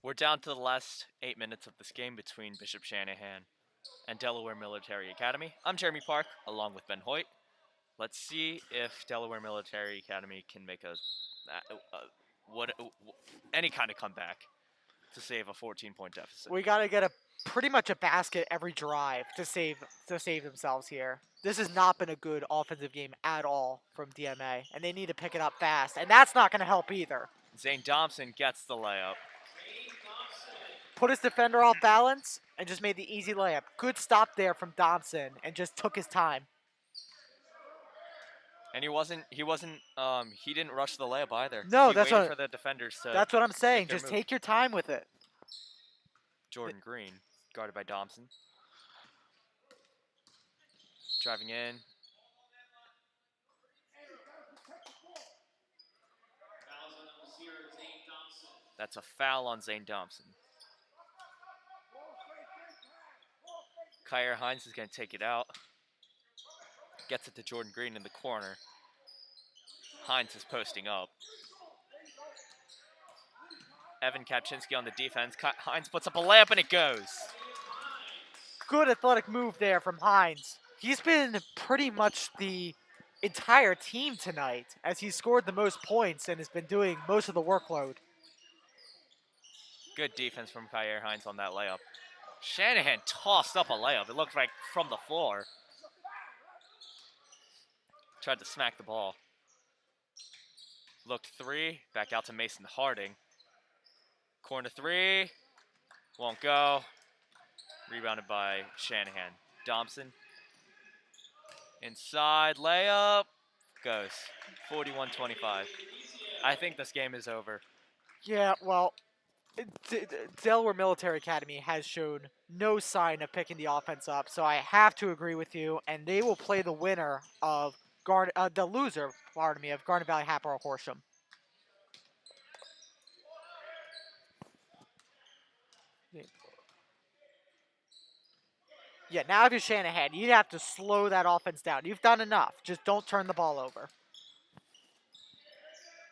We're down to the last 8 minutes of this game between Bishop Shanahan and Delaware Military Academy. I'm Jeremy Park, along with Ben Hoyt. Let's see if Delaware Military Academy can make any kind of comeback to save a 14-point deficit. We got to get pretty much a basket every drive to save themselves here. This has not been a good offensive game at all from DMA, and they need to pick it up fast, and that's not going to help either. Zane Thompson gets the layup. Put his defender off balance and just made the easy layup. Good stop there from Thompson and just took his time. And he didn't rush the layup either. No, he that's waited for the defenders to. That's what I'm saying. Just move. take your time with it. Jordan Green, guarded by Thompson. Driving in. That's a foul on Zane Thompson. Kyer Hines is going to take it out. Gets it to Jordan Green in the corner. Hines is posting up. Evan Kapczynski on the defense. Hines puts up a layup and it goes. Good athletic move there from Hines. He's been pretty much the entire team tonight as he scored the most points and has been doing most of the workload. Good defense from Kyer Hines on that layup. Shanahan tossed up a layup. It looked like from the floor. Tried to smack the ball. Looked 3. Back out to Mason Harding. Corner 3. Won't go. Rebounded by Shanahan. Thompson. Inside layup. Goes. 41-25. I think this game is over. Yeah, well, Delaware Military Academy has shown no sign of picking the offense up, so I have to agree with you, and they will play the winner of the loser, of Garden Valley Happer or Horsham. Yeah, now if you're Shanahan, you'd have to slow that offense down. You've done enough. Just don't turn the ball over.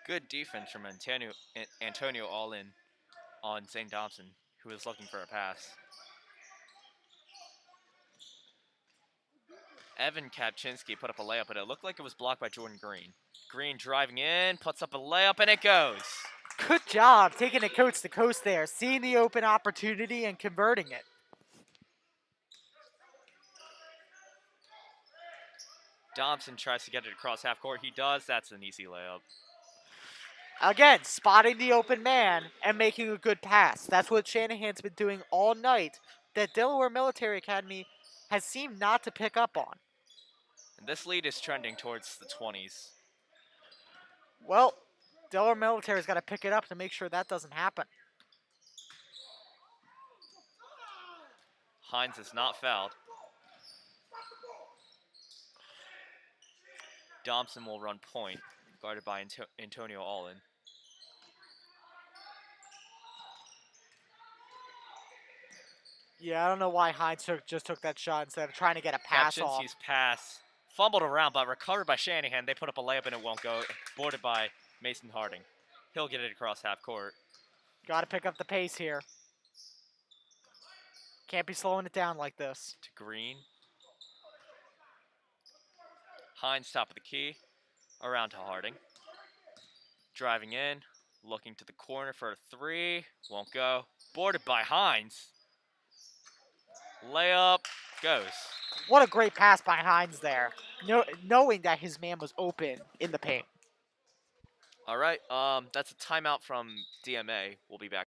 Good defense from Antonio All-In on St. Thompson, who was looking for a pass. Evan Kapczynski put up a layup, but it looked like it was blocked by Jordan Green. Green driving in, puts up a layup, and it goes. Good job taking it coast to coast there, seeing the open opportunity and converting it. Thompson tries to get it across half court. He does. That's an easy layup. Again, spotting the open man and making a good pass. That's what Shanahan's been doing all night that Delaware Military Academy has seemed not to pick up on. And this lead is trending towards the 20s. Well, Delaware Military's got to pick it up to make sure that doesn't happen. Hines is not fouled. Thompson will run point, guarded by Antonio All-In. Yeah, I don't know why Hines just took that shot instead of trying to get a pass off. Kapczynski's pass fumbled around, but recovered by Shanahan. They put up a layup and it won't go. Boarded by Mason Harding. He'll get it across half court. Got to pick up the pace here. Can't be slowing it down like this. To Green. Hines top of the key. Around to Harding. Driving in. Looking to the corner for a three. Won't go. Boarded by Hines. Layup goes. What a great pass by Hines there, knowing that his man was open in the paint. All right, that's a timeout from DMA. We'll be back.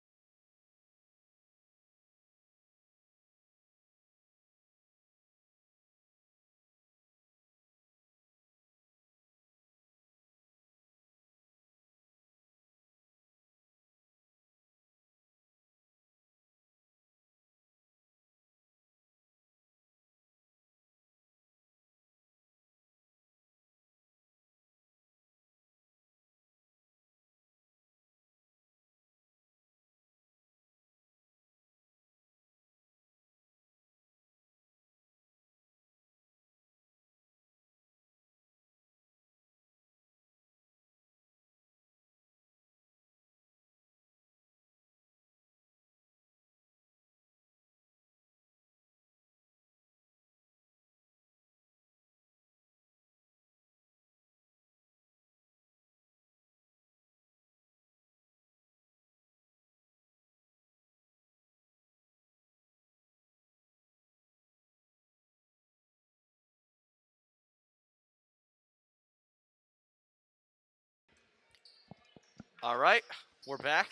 All right, we're back.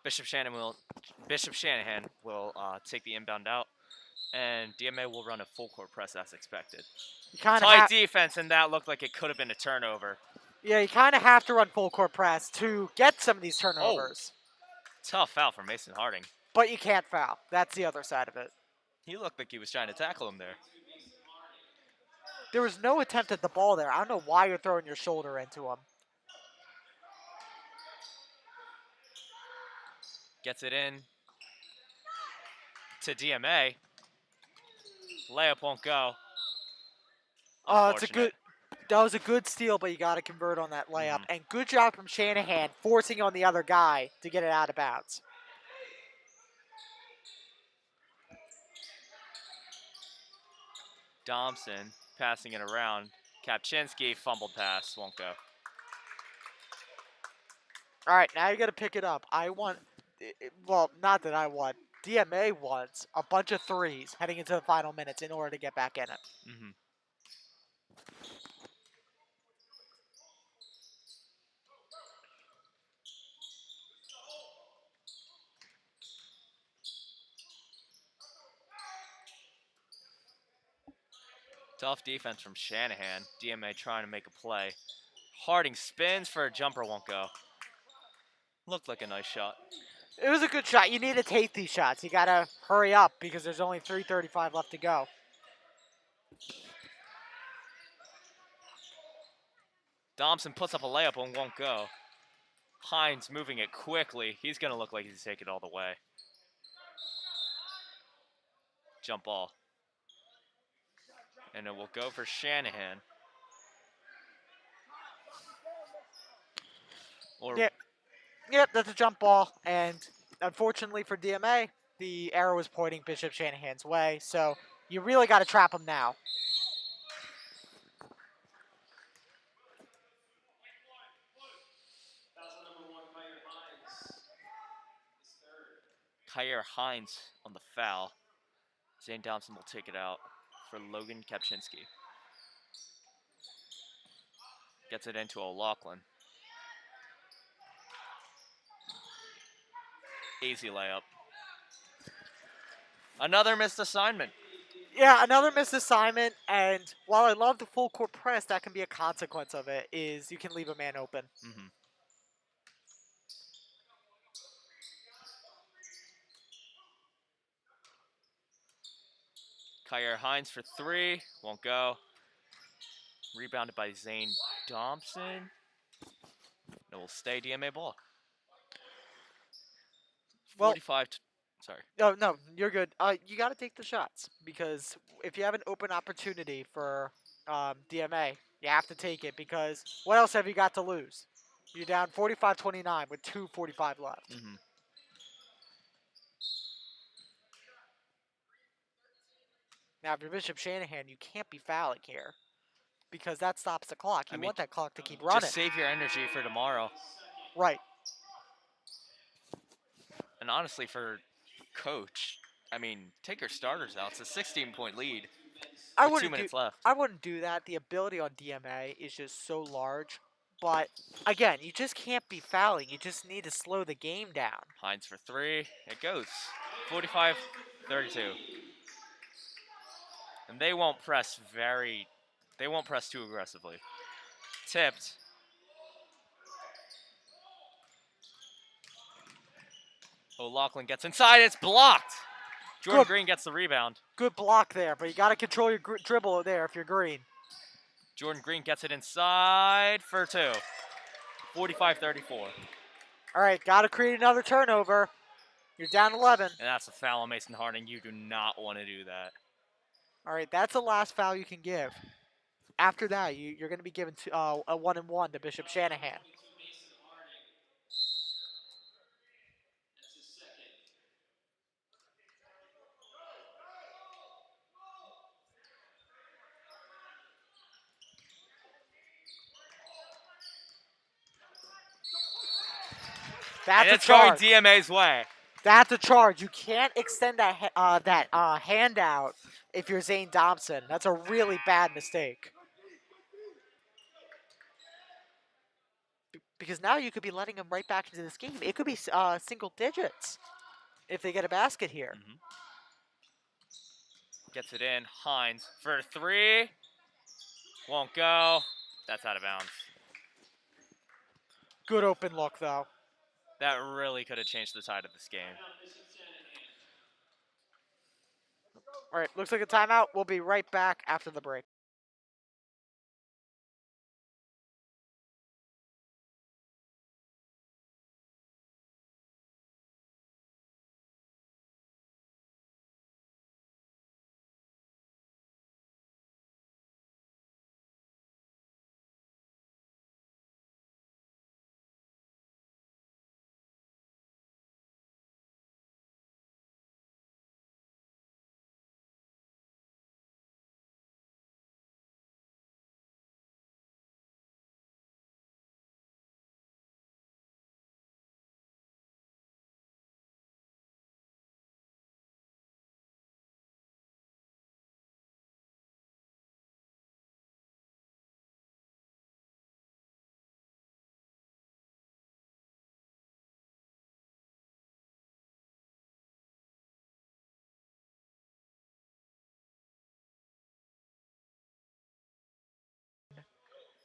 Bishop Shanahan will take the inbound out, and DMA will run a full court press as expected. Tight defense, and that looked like it could have been a turnover. Yeah, you kind of have to run full court press to get some of these turnovers. Tough foul for Mason Harding. But you can't foul. That's the other side of it. He looked like he was trying to tackle him there. There was no attempt at the ball there. I don't know why you're throwing your shoulder into him. Gets it in to DMA. Layup won't go. Oh, that was a good steal, but you got to convert on that layup. And good job from Shanahan forcing on the other guy to get it out of bounds. Thompson passing it around. Kapczynski fumbled pass, won't go. All right, now you got to pick it up. Well, not that I want. DMA wants a bunch of threes heading into the final minutes in order to get back in it. Mm-hmm. Tough defense from Shanahan. DMA trying to make a play. Harding spins for a jumper, won't go. Looked like a nice shot. It was a good shot. You need to take these shots. You got to hurry up because there's only 3:35 left to go. Thompson puts up a layup and won't go. Hines moving it quickly. He's going to look like he's taking it all the way. Jump ball. And it will go for Shanahan. Or Yep, yep, that's a jump ball, and unfortunately for DMA, the arrow is pointing Bishop Shanahan's way, so you really got to trap him now. Kyer Hines on the foul. Zane Thompson will take it out for Logan Kapczynski. Gets it into O'Loughlin. Easy layup. Another missed assignment. Yeah, another missed assignment, and while I love the full court press, that can be a consequence of it, is you can leave a man open. Mm-hmm. Kyer Hines for three. Won't go. Rebounded by Zane Thompson. It will stay DMA ball. Well, 45. Sorry. no, you're good. You got to take the shots, because if you have an open opportunity for DMA, you have to take it, because what else have you got to lose? You're down 45-29 with 2:45 left. Mm-hmm. Now, if you're Bishop Shanahan, you can't be fouling here, because that stops the clock. You want that clock to keep running. Just save your energy for tomorrow. Right. And honestly, for coach, I mean, take your starters out. It's a 16-point lead. I With 2 wouldn't minutes left. I wouldn't do that. The ability on DMA is just so large. But again, you just can't be fouling. You just need to slow the game down. Hines for three. It goes. 45-32. And they won't press too aggressively. Tipped. O'Loughlin gets inside. It's blocked. Jordan Green gets the rebound. Good block there, but you got to control your dribble there if you're Green. Jordan Green gets it inside for two. 45-34. All right, got to create another turnover. You're down 11. And that's a foul on Mason Harding. You do not want to do that. All right, that's the last foul you can give. After that, you're going to be given a 1-and-1 to Bishop Shanahan. That's and it's a charge. going DMA's way. That's a charge. You can't extend that handout if you're Zane Thompson. That's a really bad mistake. Because now you could be letting them right back into this game. It could be single digits if they get a basket here. Mm-hmm. Gets it in. Hines for three. Won't go. That's out of bounds. Good open look, though. That really could have changed the tide of this game. All right, looks like a timeout. We'll be right back after the break.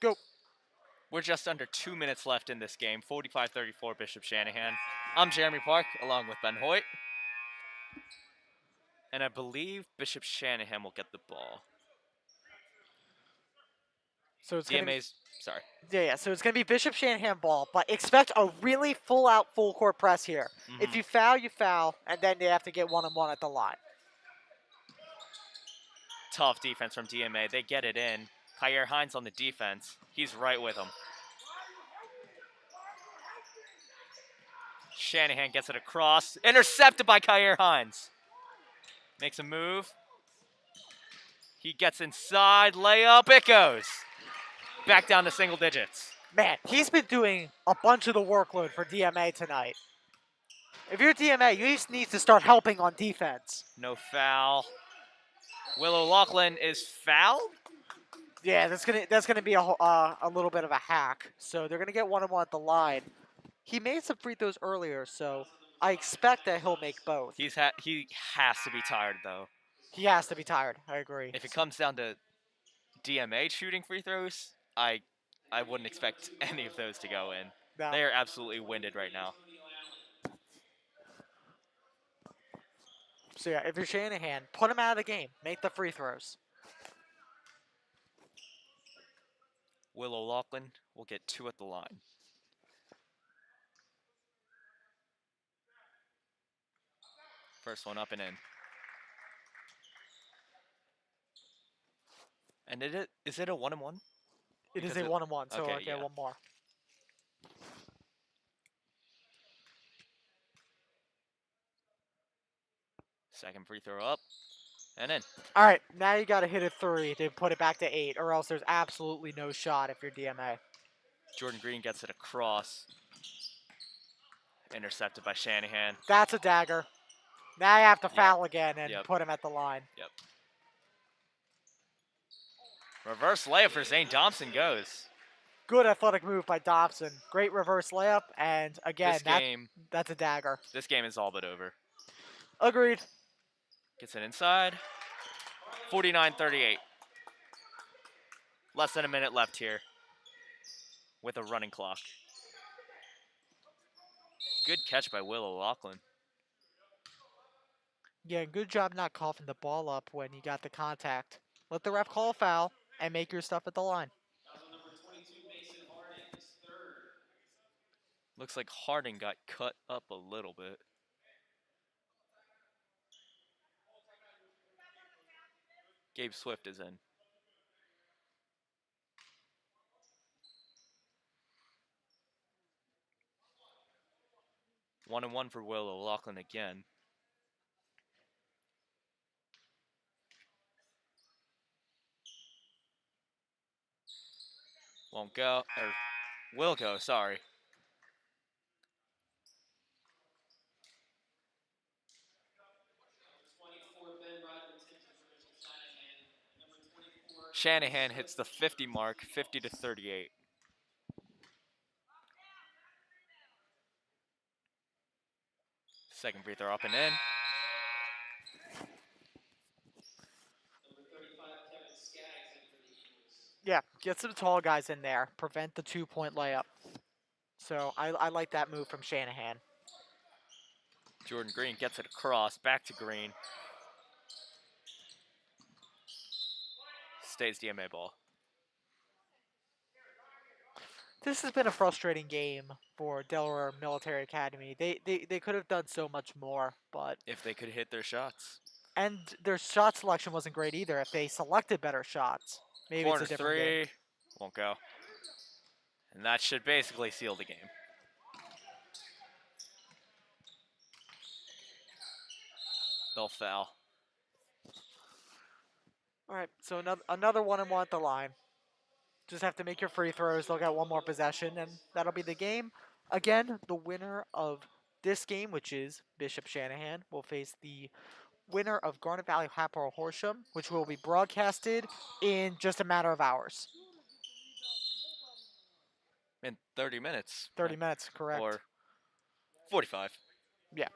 Go. We're just under 2 minutes left in this game. 45-34 Bishop Shanahan. I'm Jeremy Park, along with Ben Hoyt. And I believe Bishop Shanahan will get the ball. So it's DMA's, sorry. Yeah, so it's going to be Bishop Shanahan ball, but expect a really full-out, full-court press here. Mm-hmm. If you foul, you foul, and then they have to get 1-on-1 at the line. Tough defense from DMA. They get it in. Kyer Hines on the defense. He's right with him. Shanahan gets it across. Intercepted by Kyer Hines. Makes a move. He gets inside. Layup. It goes. Back down to single digits. Man, he's been doing a bunch of the workload for DMA tonight. If you're DMA, you just need to start helping on defense. No foul. Willow Laughlin is fouled. Yeah, that's gonna be a little bit of a hack. So they're gonna get 1-on-1 at the line. He made some free throws earlier, so I expect that he'll make both. He has to be tired though. He has to be tired. I agree. If it comes down to DMA shooting free throws, I wouldn't expect any of those to go in. No. They are absolutely winded right now. So yeah, if you're Shanahan, put him out of the game. Make the free throws. Willow Laughlin will get 2 at the line. First one up and in. And is it a 1-on-1? It is Because a 1-on-1, so okay, I'll get yeah. one more. Second free throw up and in. All right, now you got to hit a 3 to put it back to 8, or else there's absolutely no shot if you're DMA. Jordan Green gets it across. Intercepted by Shanahan. That's a dagger. Now you have to Yep. foul again and Yep. put him at the line. Yep. Reverse layup for Zane Thompson goes. Good athletic move by Dobson. Great reverse layup, and again, that's a dagger. This game is all but over. Agreed. Gets it inside. 49-38. Less than a minute left here with a running clock. Good catch by Willow Laughlin. Yeah, good job not coughing the ball up when you got the contact. Let the ref call a foul and make your stuff at the line. Looks like Harding got cut up a little bit. Gabe Swift is in. One and one for Willow Laughlin again. Won't go, or will go, sorry. Shanahan hits the 50 mark, 50-38. Second free throw up and in. Yeah, get some tall guys in there. Prevent the 2-point layup. So I like that move from Shanahan. Jordan Green gets it across, back to Green. Stays DMA ball. This has been a frustrating game for Delaware Military Academy. They could have done so much more, but If they could hit their shots. and their shot selection wasn't great either. If they selected better shots, maybe Corner it's a different game. 3, won't go. And that should basically seal the game. They'll foul. All right, so another 1-on-1 at the line. Just have to make your free throws. They'll get one more possession, and that'll be the game. Again, the winner of this game, which is Bishop Shanahan, will face the winner of Garnet Valley Hapoel Horsham, which will be broadcasted in just a matter of hours. In 30 minutes. 30 minutes, correct. Or 45. Yeah.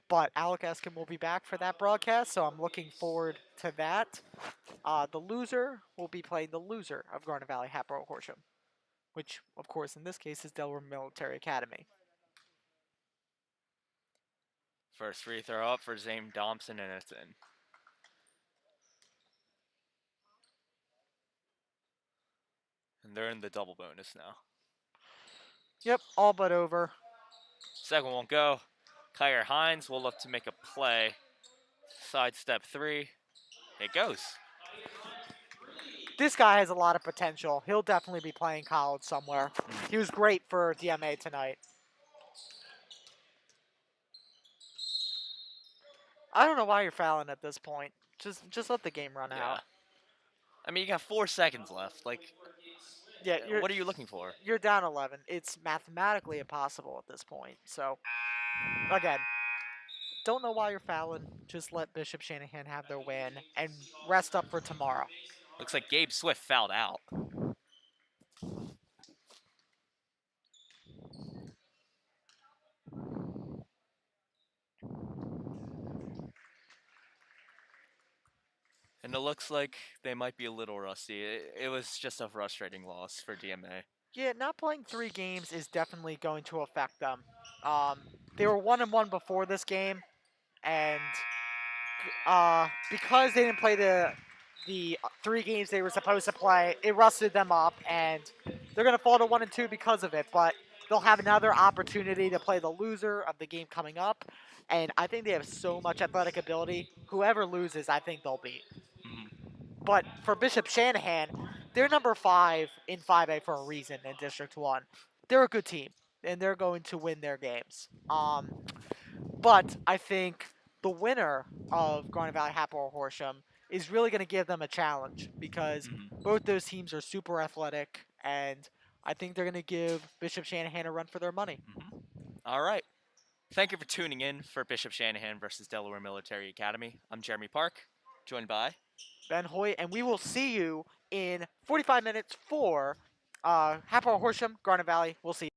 But Alec Eskin will be back for that broadcast, so I'm looking forward to that. The loser will be playing the loser of Garnet Valley Hapoel Horsham, which, of course, in this case is Delaware Military Academy. First free throw up for Zane Thompson, and it's in. And they're in the double bonus now. Yep, all but over. Second won't go. Kyer Hines will look to make a play. Sidestep 3. It goes. This guy has a lot of potential. He'll definitely be playing college somewhere. He was great for DMA tonight. I don't know why you're fouling at this point. Just let the game run Yeah. out. I mean, you got 4 seconds left. Like, Yeah, what are you looking for? you're down 11. It's mathematically impossible at this point. So again, don't know why you're fouling. Just let Bishop Shanahan have their win and rest up for tomorrow. Looks like Gabe Swift fouled out. And it looks like they might be a little rusty. It was just a frustrating loss for DMA. Yeah, not playing 3 games is definitely going to affect them. Um, they were 1-1 before this game, and because they didn't play the 3 games they were supposed to play, it rusted them up, and they're gonna fall to 1-2 because of it. But they'll have another opportunity to play the loser of the game coming up, and I think they have so much athletic ability. Whoever loses, I think they'll beat. Mhm. But for Bishop Shanahan, they're number 5 in 5A for a reason in District 1. They're a good team, and they're going to win their games. But I think the winner of Garnet Valley Happel or Horsham is really going to give them a challenge because Mhm. both those teams are super athletic, and I think they're going to give Bishop Shanahan a run for their money. Mhm. All right. Thank you for tuning in for Bishop Shanahan versus Delaware Military Academy. I'm Jeremy Park, joined by. Ben Hoyt, and we will see you in 45 minutes for Happel or Horsham, Garnet Valley. We'll see you.